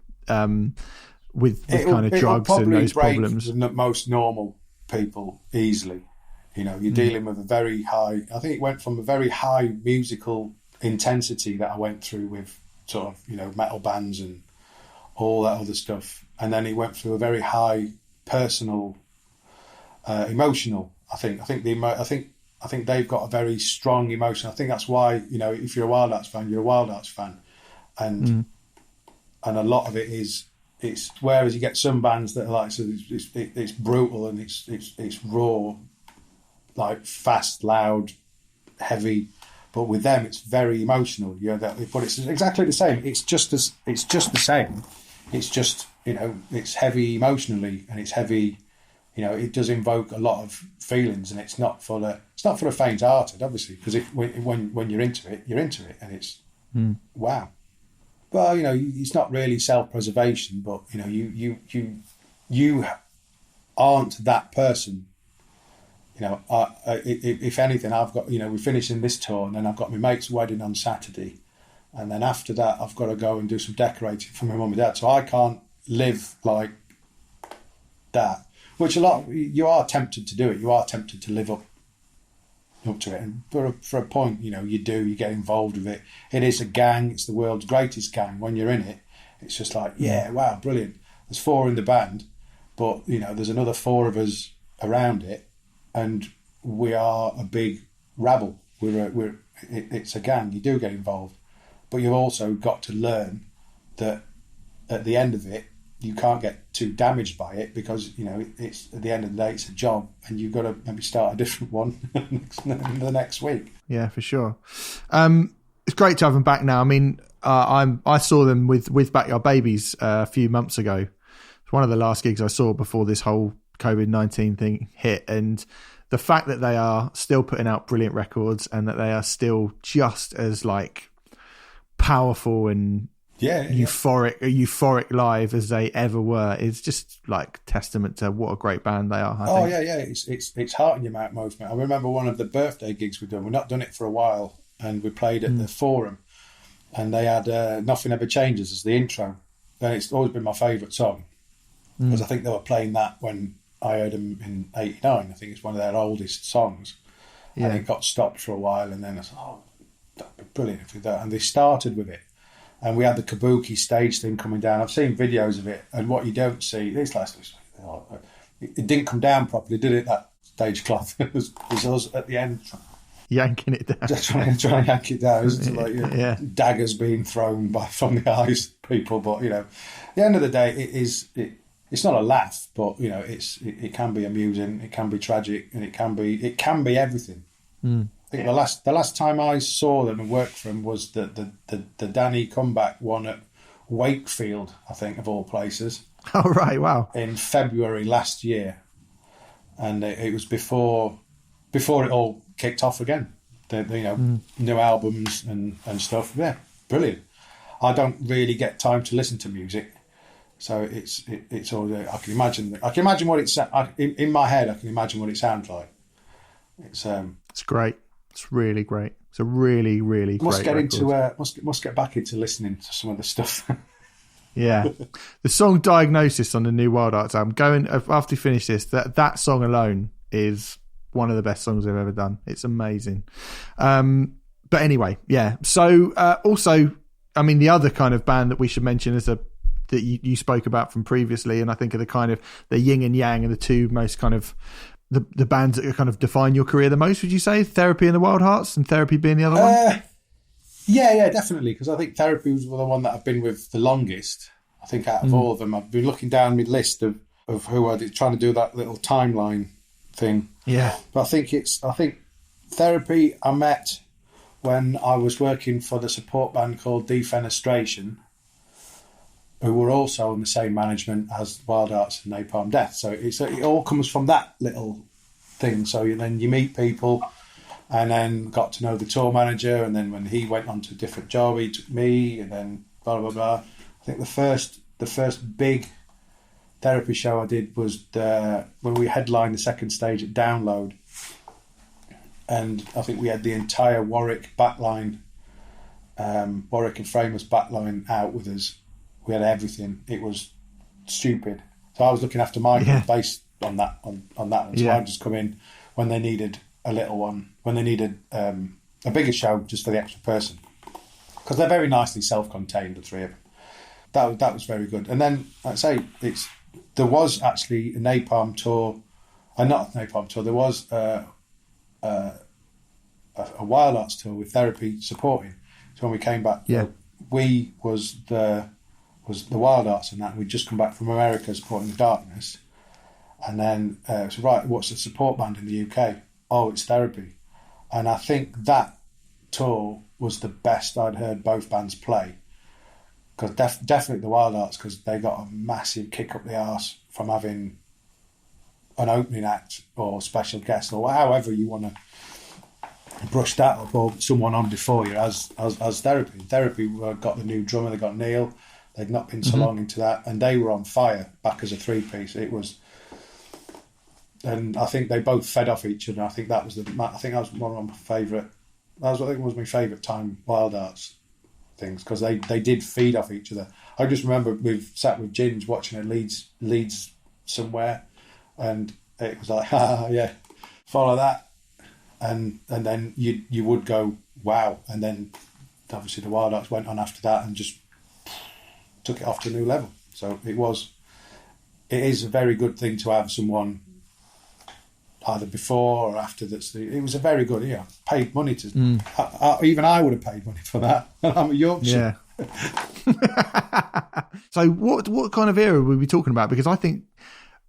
with kind of drugs and those problems? Most normal people easily. You know, you're dealing with a very high, I think it went from a very high musical intensity that I went through with sort of, you know, metal bands and all that other stuff. And then it went through a very high personal, emotional, I think they've got a very strong emotion. I think that's why, you know, if you're a Wildhearts fan, you're a Wildhearts fan. And a lot of it is, it's, whereas you get some bands that are like, so it's brutal and it's raw, like fast, loud, heavy, but with them it's very emotional. You know, but it's exactly the same. It's just the same. It's just, you know, it's heavy emotionally and it's heavy. You know, it does invoke a lot of feelings, and it's not for the faint-hearted, obviously, because when you're into it, and it's wow. Well, you know, it's not really self-preservation, but you know, you aren't that person. You know, if anything, I've got, you know, we're finishing this tour, and then I've got my mate's wedding on Saturday, and then after that, I've got to go and do some decorating for my mum and dad. So I can't live like that. Which you are tempted to do it. You are tempted to live up to it, and for a point, you know, you get involved with it. It is a gang. It's the world's greatest gang. When you're in it, it's just like, yeah, wow, brilliant. There's 4 in the band, but you know, there's another 4 of us around it, and we are a big rabble. It's a gang. You do get involved, but you've also got to learn that at the end of it, you can't get too damaged by it, because, you know, it's at the end of the day, it's a job, and you've got to maybe start a different one the next week. Yeah, for sure. It's great to have them back now. I mean, I saw them with Backyard Babies a few months ago. It's one of the last gigs I saw before this whole COVID-19 thing hit, and the fact that they are still putting out brilliant records and that they are still just as like powerful and euphoric live as they ever were is just like testament to what a great band they are. I think. It's heart in your mouth most. I remember one of the birthday gigs we've done. We've not done it for a while, and we played at the Forum, and they had Nothing Ever Changes as the intro, and it's always been my favourite song, because I think they were playing that when I heard them in '89. I think it's one of their oldest songs, and it got stopped for a while, and then I thought, oh, that'd be brilliant if we did that. And they started with it. And we had the kabuki stage thing coming down. I've seen videos of it, and what you don't see, it didn't come down properly, did it, that stage cloth? It was us at the end yanking it down. Just trying to yank it down. It was daggers being thrown from the eyes of people. But, you know, at the end of the day, it's not a laugh, but, you know, it can be amusing, it can be tragic, and it can be everything. I think the last time I saw them and worked for them was the Danny comeback one at Wakefield, I think, of all places. Oh, right, wow. In February last year. And it was before it all kicked off again. New albums and stuff. Yeah, brilliant. I don't really get time to listen to music, so it's all. I can imagine what it's in my head. I can imagine what it sounds like. It's great. It's really great. It's a really, really great record. Must get back into listening to some of the stuff. Yeah, the song "Diagnosis" on the new Wildhearts album. After you finish this, that song alone is one of the best songs they've ever done. It's amazing. But anyway, yeah. So also, I mean, the other kind of band that we should mention is that you spoke about from previously, and I think are the kind of the yin and yang are the two most kind of the bands that kind of define your career the most. Would you say Therapy and the Wildhearts, and Therapy being the other one? Yeah, definitely. Because I think Therapy was the one that I've been with the longest. I think out of all of them, I've been looking down my list of who I did, trying to do that little timeline thing. Yeah. But I think therapy I met when I was working for the support band called Defenestration, who were also in the same management as Wildhearts and Napalm Death. So it all comes from that little thing. So then you meet people, and then got to know the tour manager, and then when he went on to a different job, he took me, and then blah blah blah. I think the first big therapy show I did was when we headlined the second stage at Download, and I think we had the entire Warwick backline, Warwick and Framers backline out with us. We had everything. It was stupid. So I was looking after Michael based on that on that one. So I'd just come in when they needed a little one, when they needed a bigger show just for the extra person, because they're very nicely self-contained, the three of them. That was very good. And then, like I say, there was actually a Napalm tour, not a Napalm tour. There was a Wildhearts tour with therapy supporting. So when we came back, we was the Wildhearts and that. We'd just come back from America supporting the Darkness, and then so right, what's the support band in the UK? Oh, it's Therapy. And I think that tour was the best I'd heard both bands play, because definitely the Wildhearts, because they got a massive kick up the arse from having an opening act or special guest or however you want to brush that up, or someone on before you as Therapy. Therapy got the new drummer, they got Neil. They'd not been so long into that, and they were on fire back as a three-piece. It was, and I think they both fed off each other. I think that was one of my favourite. I think was my favourite time Wildhearts things, because they did feed off each other. I just remember we've sat with Ginge watching a Leeds somewhere, and it was like, follow that, and then you would go wow, and then obviously the Wildhearts went on after that and just took it off to a new level. So it is a very good thing to have someone either before or after that. It was a very good, paid money to, even I would have paid money for that. I'm a Yorkshire. Yeah. So what kind of era were we talking about? Because I think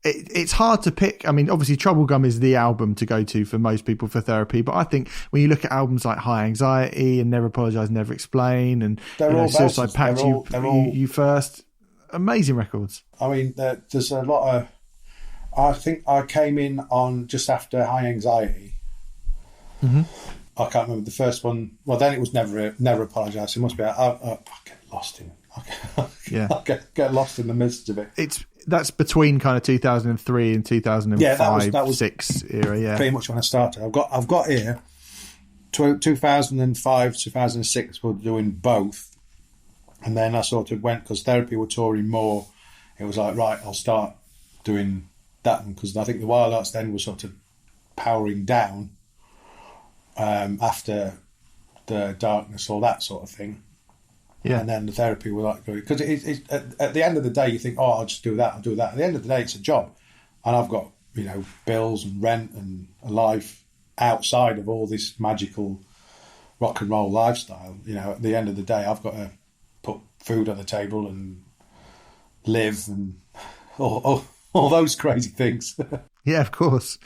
it's hard to pick. I mean, obviously Trouble Gum is the album to go to for most people for therapy, but I think when you look at albums like High Anxiety and Never Apologise, Never Explain, and Suicide Pact, you first, amazing records. I mean, there's a lot of, I think I came in on just after High Anxiety. I can't remember the first one. Well, then it was Never Apologise. It must be, I get lost in it. I get lost in the midst of it. That's between kind of 2003 and 2005, that was 6 era, pretty much when I started. I've got here 2005, 2006. We're doing both, and then I sort of went, because Therapy were touring more. It was like, right, I'll start doing that one, because I think the Wildhearts then were sort of powering down after the Darkness, all that sort of thing. Yeah. And then the Therapy were like, because at the end of the day, you think, I'll just do that, I'll do that. At the end of the day, it's a job. And I've got, bills and rent and a life outside of all this magical rock and roll lifestyle. At the end of the day, I've got to put food on the table and live and all those crazy things. Yeah, of course.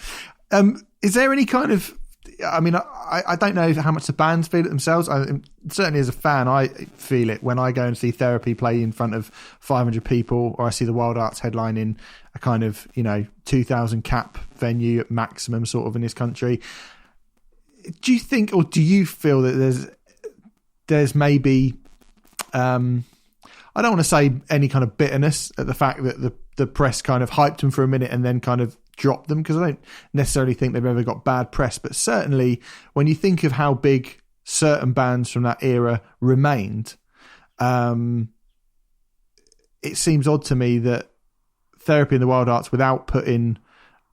Is there any kind of, I mean, I don't know how much the bands feel it themselves. Certainly as a fan, I feel it when I go and see Therapy play in front of 500 people, or I see the Wildhearts headline in a kind of, 2,000 cap venue at maximum sort of in this country. Do you think, or do you feel that there's maybe, I don't want to say any kind of bitterness at the fact that the press kind of hyped them for a minute and then kind of dropped them, because I don't necessarily think they've ever got bad press, but certainly when you think of how big certain bands from that era remained, it seems odd to me that Therapy and the Wildhearts, without putting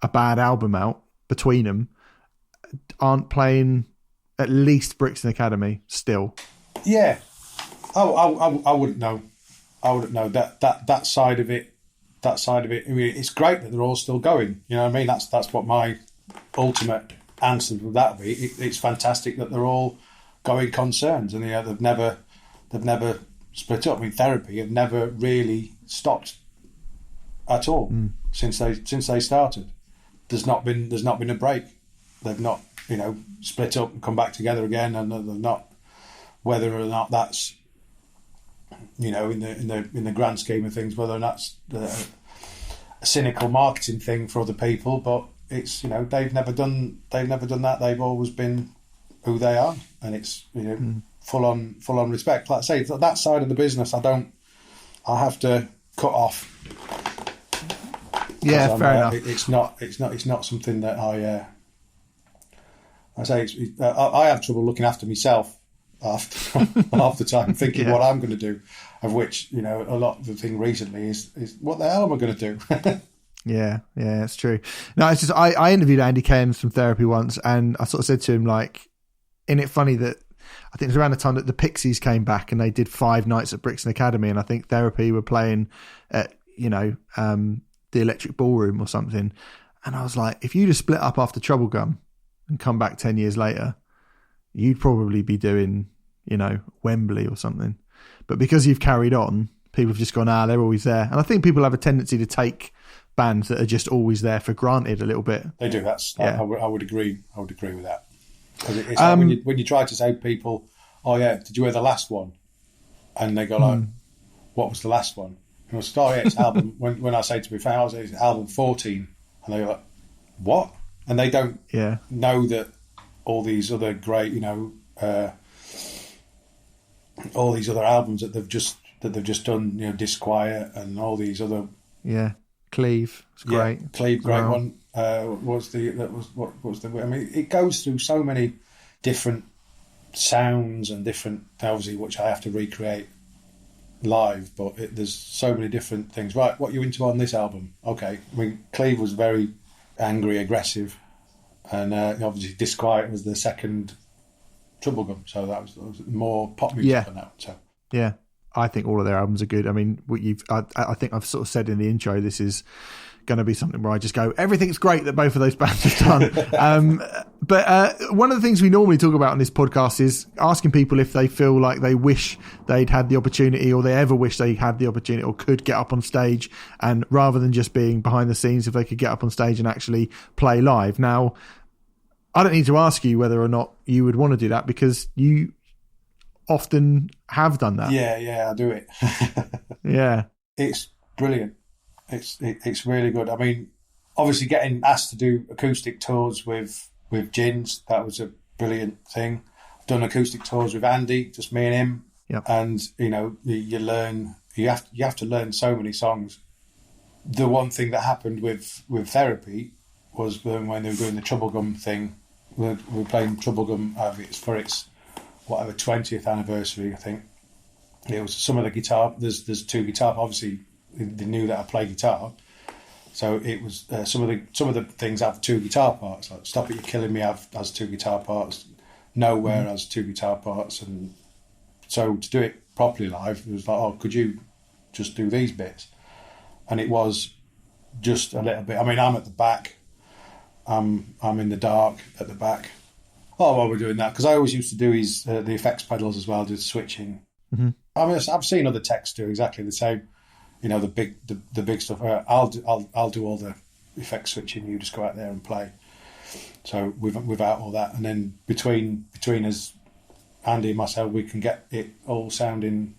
a bad album out between them, aren't playing at least Brixton Academy still. Yeah. I wouldn't know. I wouldn't know that side of it. That side of it. I mean, it's great that they're all still going. You know what I mean? That's what my ultimate answer to that would be. It's fantastic that they're all going concerns, and they've never split up. I mean, Therapy have never really stopped at all since they started. there's not been a break. They've not, split up and come back together again, and they've not, whether or not that's, in the grand scheme of things, whether or not that's a cynical marketing thing for other people, but it's, they've never done that. They've always been who they are, and it's full on respect. Like I say, that side of the business, I have to cut off. Yeah, fair enough. It's not something that I say. I have trouble looking after myself half the time, thinking what I'm going to do. Of which, a lot of the thing recently is what the hell am I going to do? Yeah, it's true. No, it's just I interviewed Andy Cairns from Therapy once, and I sort of said to him, like, isn't it funny that I think it was around the time that the Pixies came back and they did 5 nights at Brixton Academy, and I think Therapy were playing at the Electric Ballroom or something, and I was like, if you'd have split up after Troublegum and come back 10 years later, you'd probably be doing Wembley or something. But because you've carried on, people have just gone, they're always there. And I think people have a tendency to take bands that are just always there for granted a little bit. They do. I would agree. I would agree with that. Because it's like when you try to say to people, "Oh yeah, did you hear the last one?" and they go like, "What was the last one?" And I say, "Oh yeah, it's album." when I say to my fans, "It's album 14," and they go like, "What?" And they don't know that all these other great, all these other albums that they've just done, Disquiet and all these other Cleave, it's great. Cleave, great one. What was the? I mean, it goes through so many different sounds and different, obviously, which I have to recreate live. But there's so many different things. Right, what are you into on this album? Okay, I mean, Cleave was very angry, aggressive, and obviously Disquiet was the second Troublegum, so that was more pop music than that. So I think all of their albums are good. I mean, I think I've sort of said in the intro, this is going to be something where I just go, everything's great that both of those bands have done. But one of the things we normally talk about on this podcast is asking people if they feel like they wish they'd had the opportunity, or they ever wish they had the opportunity or could get up on stage, and rather than just being behind the scenes, if they could get up on stage and actually play live. Now, I don't need to ask you whether or not you would want to do that, because you often have done that. Yeah, I do it. Yeah. It's brilliant. It's really good. I mean, obviously getting asked to do acoustic tours with Gins, that was a brilliant thing. I've done acoustic tours with Andy, just me and him. Yep. And, you learn, you have to learn so many songs. The one thing that happened with Therapy was when they were doing the Troublegum thing. We were playing Troublegum for its 20th anniversary, I think. It was some of the guitar. There's 2 guitar. Obviously, they knew that I play guitar, so it was some of the things have 2 guitar parts. Like "Stop It, You're Killing Me" has 2 guitar parts. "Nowhere" has 2 guitar parts, and so to do it properly live, it was like, "Oh, could you just do these bits?" And it was just a little bit. I mean, I'm at the back. I'm in the dark at the back. Oh, while we're doing that, because I always used to do the effects pedals as well, do the switching. Mm-hmm. I mean, I've seen other techs do exactly the same. The big stuff. I'll do all the effects switching. You just go out there and play. So without all that, and then between us, Andy and myself, we can get it all sounding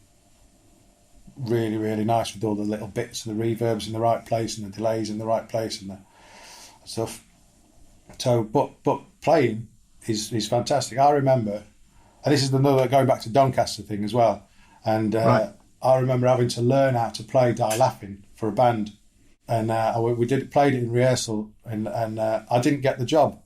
really, really nice with all the little bits and the reverbs in the right place and the delays in the right place and the stuff. So, but playing is fantastic. I remember, and this is another going back to Doncaster thing as well. And right. I remember having to learn how to play Die Laughing for a band, and we played it in rehearsal, and I didn't get the job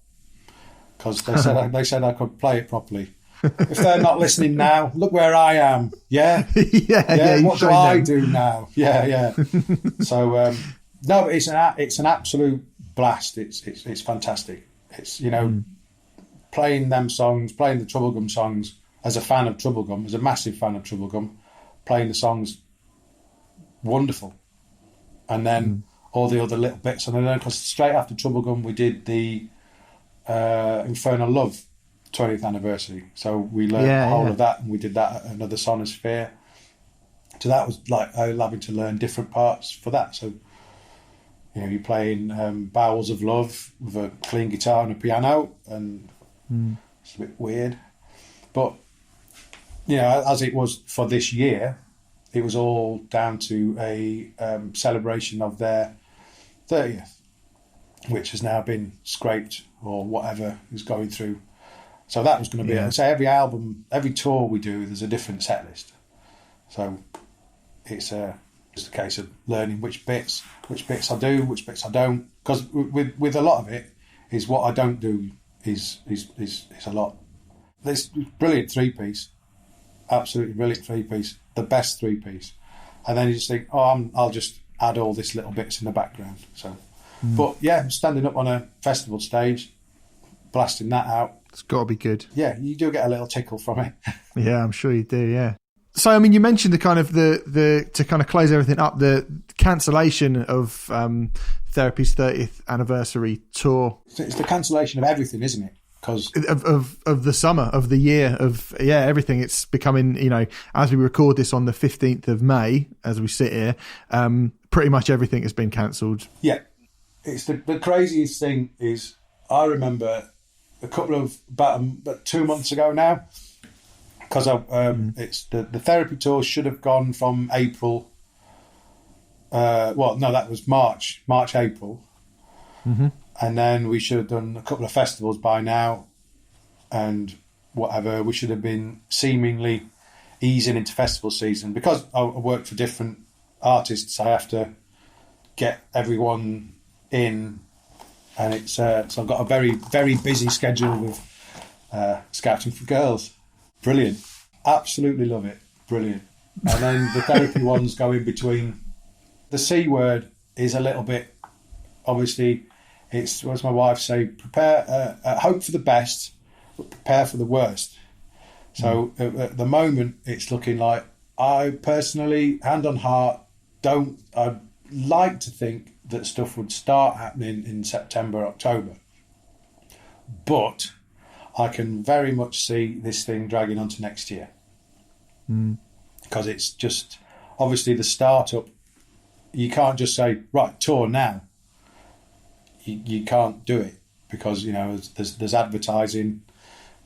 because they said I could play it properly. If they're not listening now, look where I am. Yeah, yeah. What do I do now? Yeah. So no, it's an absolute blast. It's fantastic. It's playing them songs, playing the Troublegum songs. As a fan of Troublegum, as a massive fan of Troublegum, playing the songs, wonderful. And then all the other little bits. And then, because straight after Troublegum, we did the Infernal Love 20th anniversary. So we learned the whole of that, and we did that at another Sonosphere. So that was like having to learn different parts for that. So you're playing Bowels of Love with a clean guitar and a piano, and it's a bit weird. But, as it was for this year, it was all down to a celebration of their 30th, which has now been scraped or whatever is going through. So that was going to be, so every album, every tour we do, there's a different set list. So it's just a case of learning which bits I do, which bits I don't. Because with a lot of it, is what I don't do is a lot. This brilliant 3-piece, absolutely brilliant 3-piece, the best 3-piece. And then you just think, I'll just add all these little bits in the background. So, but yeah, standing up on a festival stage, blasting that out. It's got to be good. Yeah, you do get a little tickle from it. Yeah, I'm sure you do. Yeah. So, I mean, you mentioned the kind of the to kind of close everything up, the cancellation of Therapy's 30th anniversary tour. It's the cancellation of everything, isn't it? Because of the summer, of the year, of everything. It's becoming, as we record this on the 15th of May, as we sit here, pretty much everything has been cancelled. Yeah, it's the craziest thing is I remember about 2 months ago now, because it's the therapy tour should have gone from April. That was March, April. Mm-hmm. And then we should have done a couple of festivals by now, and whatever. We should have been seemingly easing into festival season. Because I work for different artists, I have to get everyone in, and it's so I've got a very, very busy schedule with Scouting for Girls. Brilliant. Absolutely love it. Brilliant. And then the therapy ones go in between. The C word is a little bit, obviously, it's, what does my wife say? Prepare, hope for the best, but prepare for the worst. So at the moment, it's looking like, I personally, hand on heart, I'd like to think that stuff would start happening in September, October. But I can very much see this thing dragging on to next year. Because it's just, obviously the startup, you can't just say, right, tour now. You can't do it because, there's advertising,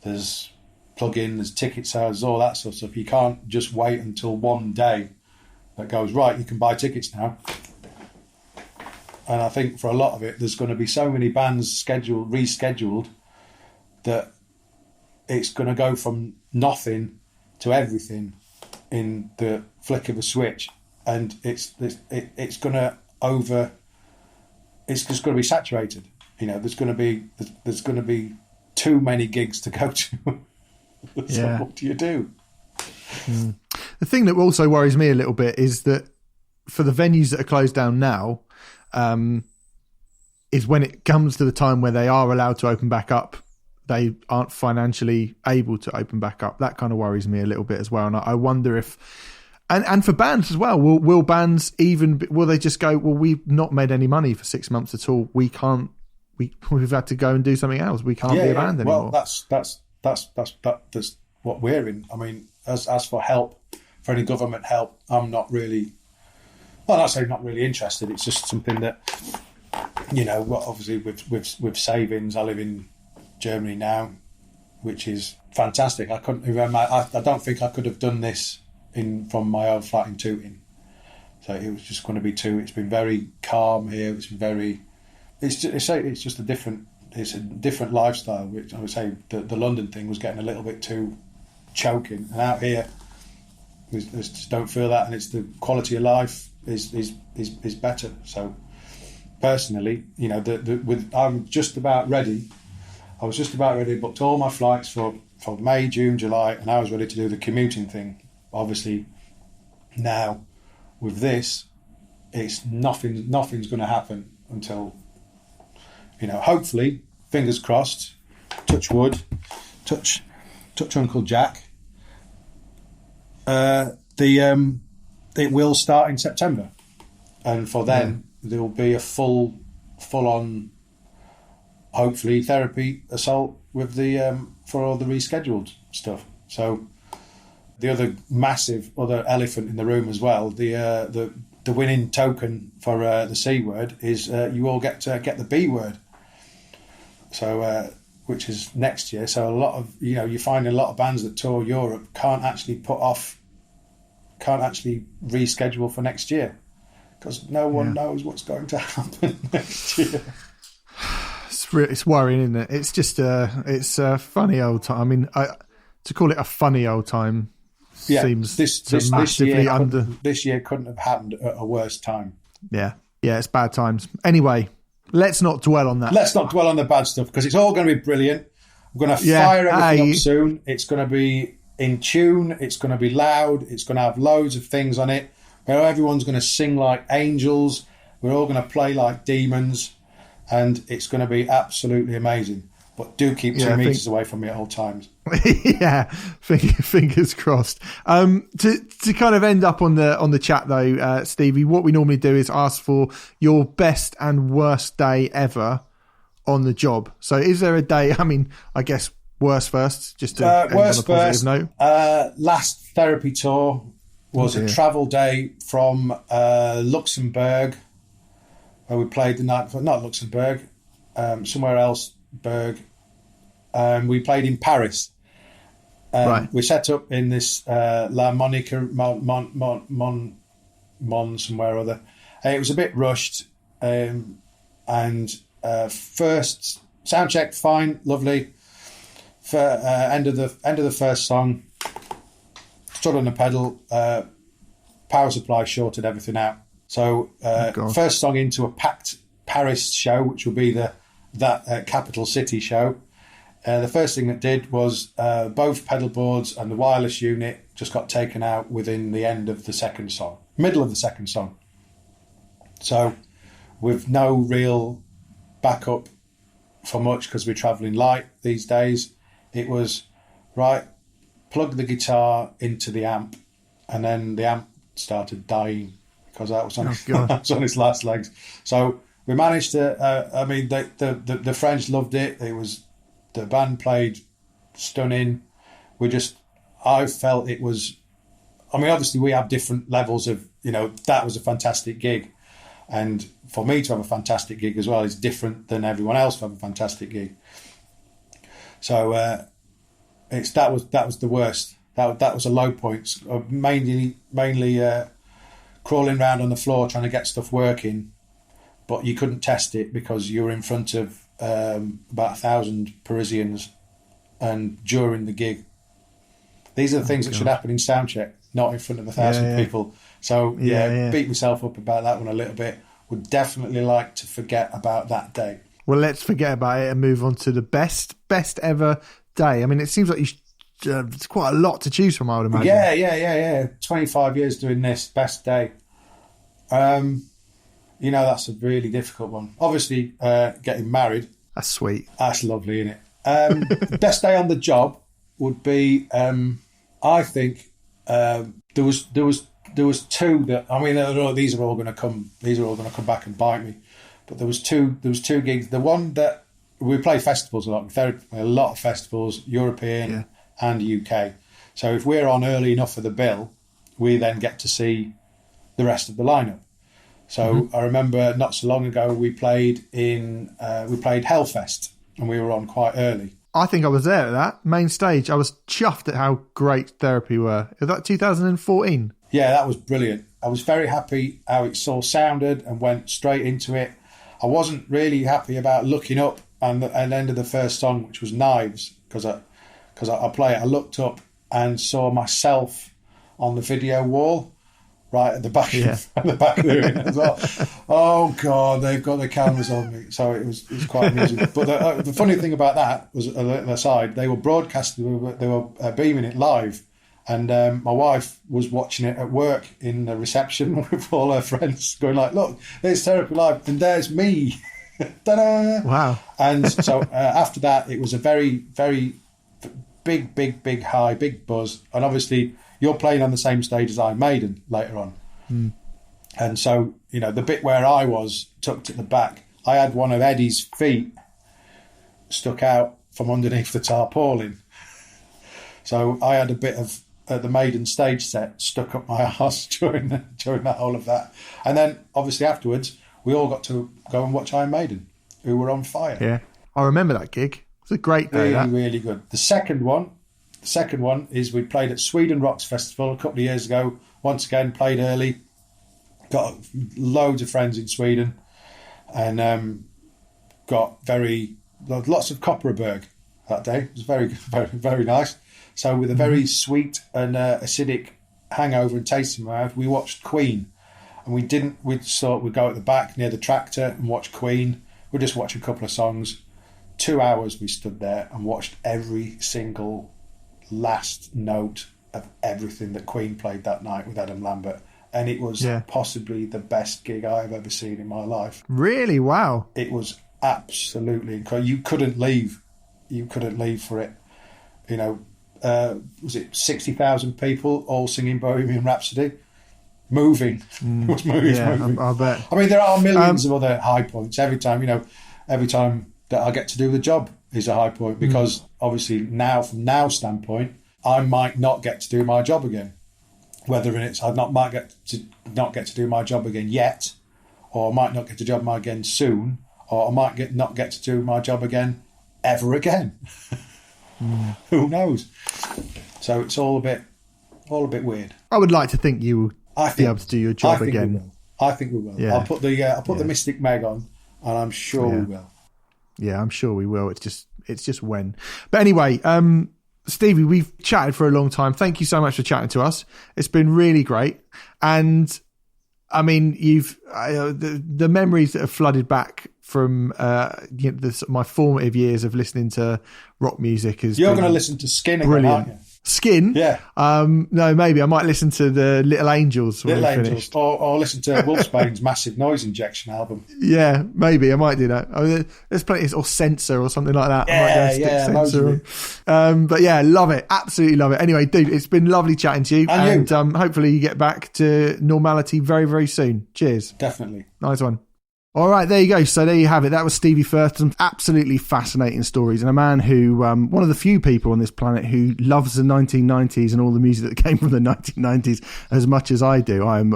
there's plug-in, there's ticket sales, all that sort of stuff. You can't just wait until one day that goes, right, you can buy tickets now. And I think for a lot of it, there's going to be so many bands rescheduled, that it's going to go from nothing to everything in the flick of a switch. And it's going to it's just going to be saturated. There's going to be too many gigs to go to. So what do you do? The thing that also worries me a little bit is that for the venues that are closed down now, is when it comes to the time where they are allowed to open back up, they aren't financially able to open back up. That kind of worries me a little bit as well. And I wonder if, and for bands as well, will bands will they just go, well, we've not made any money for 6 months at all. We've had to go and do something else. We can't be a band anymore. Well, that's what we're in. I mean, as for help, for any government help, I'm not really, well, not saying not really interested. It's just something that, obviously with savings, I live in Germany now, which is fantastic. I couldn't remember. I don't think I could have done this from my old flat in Tooting. So it was just going to be it's been very calm here. It's just a different lifestyle, which I would say the London thing was getting a little bit too choking. And out here, we just don't feel that, and it's the quality of life is better. So personally, I'm just about ready. I was just about ready, booked all my flights for May, June, July, and I was ready to do the commuting thing. Obviously, now with this, it's nothing's going to happen until, hopefully, fingers crossed, touch wood, touch Uncle Jack. It will start in September, and for then there will be a full on, hopefully, therapy assault with the for all the rescheduled stuff. So the other massive elephant in the room as well, the the winning token for the C word is you all get to get the B word. So, which is next year. So a lot of, you find a lot of bands that tour Europe can't actually reschedule for next year because no one knows what's going to happen next year. It's worrying, isn't it? It's just it's a funny old time. I mean, to call it a funny old time seems this year couldn't have happened at a worse time. Yeah, it's bad times. Anyway, let's not dwell on that. Let's not dwell on the bad stuff because it's all going to be brilliant. We're going to fire everything up soon. It's going to be in tune. It's going to be loud. It's going to have loads of things on it. Where everyone's going to sing like angels. We're all going to play like demons. And it's going to be absolutely amazing. But do keep 2 meters away from me at all times. Yeah, fingers crossed. To kind of end up on the chat though, Stevie, what we normally do is ask for your best and worst day ever on the job. So is there a day, I mean, I guess worst first, just to end on a positive note? Last therapy tour was a travel day from Luxembourg, where we played the night before, not Luxembourg, somewhere else, we played in Paris. Right. We set up in this La Monica, Mon somewhere or other. It was a bit rushed, and first sound check, fine, lovely. For end of the first song, stood on the pedal, power supply shorted everything out. So first song into a packed Paris show, which will be that capital city show. The first thing it did was both pedal boards and the wireless unit just got taken out within the end of the second song, middle of the second song. So with no real backup for much because we're travelling light these days, it was, right, plug the guitar into the amp, and then the amp started dying. Because that was on his last legs. So we managed to. The French loved it. The band played stunning. I felt it was. I mean, obviously we have different levels of. That was a fantastic gig, and for me to have a fantastic gig as well is different than everyone else to have a fantastic gig. So that was the worst. That was a low point. Mainly. Crawling around on the floor trying to get stuff working, but you couldn't test it because you were in front of about 1,000 Parisians, and during the gig, these are the things that should happen in soundcheck, not in front of 1,000 people. So beat myself up about that one a little bit. Would definitely like to forget about that day. Well, let's forget about it and move on to the best ever day. I mean, it seems like it's quite a lot to choose from, I would imagine. Yeah. 25 years doing this, best day. That's a really difficult one. Obviously, getting married. That's sweet. That's lovely, isn't it? Best day on the job would be, I think, there was two that, I mean, these are all going to come back and bite me. But there was two gigs. The one that we play festivals a lot. A lot of festivals, European and UK. So if we're on early enough for the bill, we then get to see the rest of the lineup. So I remember not so long ago we played Hellfest, and we were on quite early. I think I was there at that main stage. I was chuffed at how great Therapy were. Is that 2014? Yeah, that was brilliant. I was very happy how it all sounded and went straight into it. I wasn't really happy about looking up and the end of the first song, which was Knives, because I play it. I looked up and saw myself on the video wall, right at the back, at the back of the room as well. Oh God, they've got the cameras on me. So it was quite amusing. But the funny thing about that was, on the side, they were broadcasting, they were beaming it live, and my wife was watching it at work in the reception with all her friends, going like, "Look, there's Therapy live, and there's me." Ta-da! Wow. And so after that, it was a very, very big high, big buzz, and obviously you're playing on the same stage as Iron Maiden later on. And so, the bit where I was tucked at the back, I had one of Eddie's feet stuck out from underneath the tarpaulin. So I had a bit of at the Maiden stage set stuck up my arse during that whole of that. And then, obviously, afterwards, we all got to go and watch Iron Maiden, who were on fire. Yeah, I remember that gig. It's a great day. Really good. The second one is we played at Sweden Rocks Festival a couple of years ago. Once again, played early. Got loads of friends in Sweden, and got lots of Kopparberg that day. It was very, very, very nice. So with a very sweet and acidic hangover and taste in my mouth, we watched Queen. And we thought we'd go at the back near the tractor and watch Queen. We'd just watch a couple of songs. 2 hours we stood there and watched every single last note of everything that Queen played that night with Adam Lambert. And it was possibly the best gig I've ever seen in my life. Really? Wow. It was absolutely incredible. You couldn't leave. For it. You know, was it 60,000 people all singing Bohemian Rhapsody? Moving. It was moving. Yeah, I bet. I mean, there are millions of other high points. Every time that I get to do the job is a high point, because obviously from now standpoint, I might not get to do my job again. Whether it's might not get to do my job again yet, or I might not get to job again soon, or I might not get to do my job again ever again. Who knows? So it's all a bit weird. I would like to think you will be able to do your job again. I think we will. Yeah. I'll put the Mystic Meg on, and I'm sure we will. Yeah, I'm sure we will. It's just when. But anyway, Stevie, we've chatted for a long time. Thank you so much for chatting to us. It's been really great. And I mean, the memories that have flooded back from my formative years of listening to rock music is. You're going to listen to Skin again, aren't you? Skin? Yeah. No, maybe I might listen to the Little Angels. Or listen to Wolfsbane's Massive Noise Injection album. Yeah, maybe I might do that. I mean, there's plenty, or Censor or something like that. But yeah, love it, absolutely love it. Anyway, dude, it's been lovely chatting to you, and hopefully you get back to normality very, very soon. Cheers. Definitely. Nice one. All right, there you go. So there you have it. That was Stevie Firth. Some absolutely fascinating stories, and a man who, one of the few people on this planet who loves the 1990s and all the music that came from the 1990s as much as I do. I'm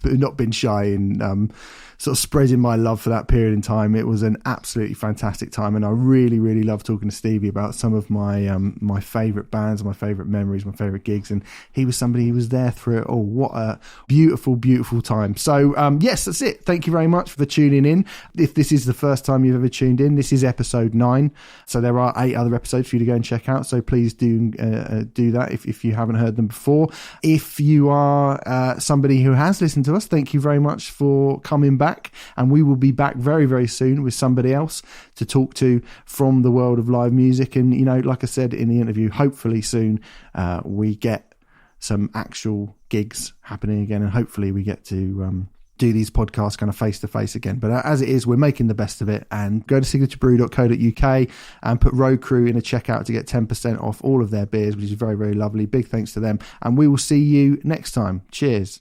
not been shy in sort of spreading my love for that period in time. It was an absolutely fantastic time, and I really, really love talking to Stevie about some of my my favourite bands, my favourite memories, my favourite gigs, and he was somebody who was there through it all. What a beautiful, beautiful time. So yes, that's it. Thank you very much for tuning in. If this is the first time you've ever tuned in, this is episode 9. So there are 8 other episodes for you to go and check out. So please do that if you haven't heard them before. If you are somebody who has listened to us, thank you very much for coming back. And we will be back very, very soon with somebody else to talk to from the world of live music. And, you know, like I said in the interview, hopefully soon we get some actual gigs happening again, and hopefully we get to do these podcasts kind of face to face again. But as it is, we're making the best of it. And go to signaturebrew.co.uk and put Road Crew in a checkout to get 10% off all of their beers, which is very, very lovely. Big thanks to them. And we will see you next time. Cheers.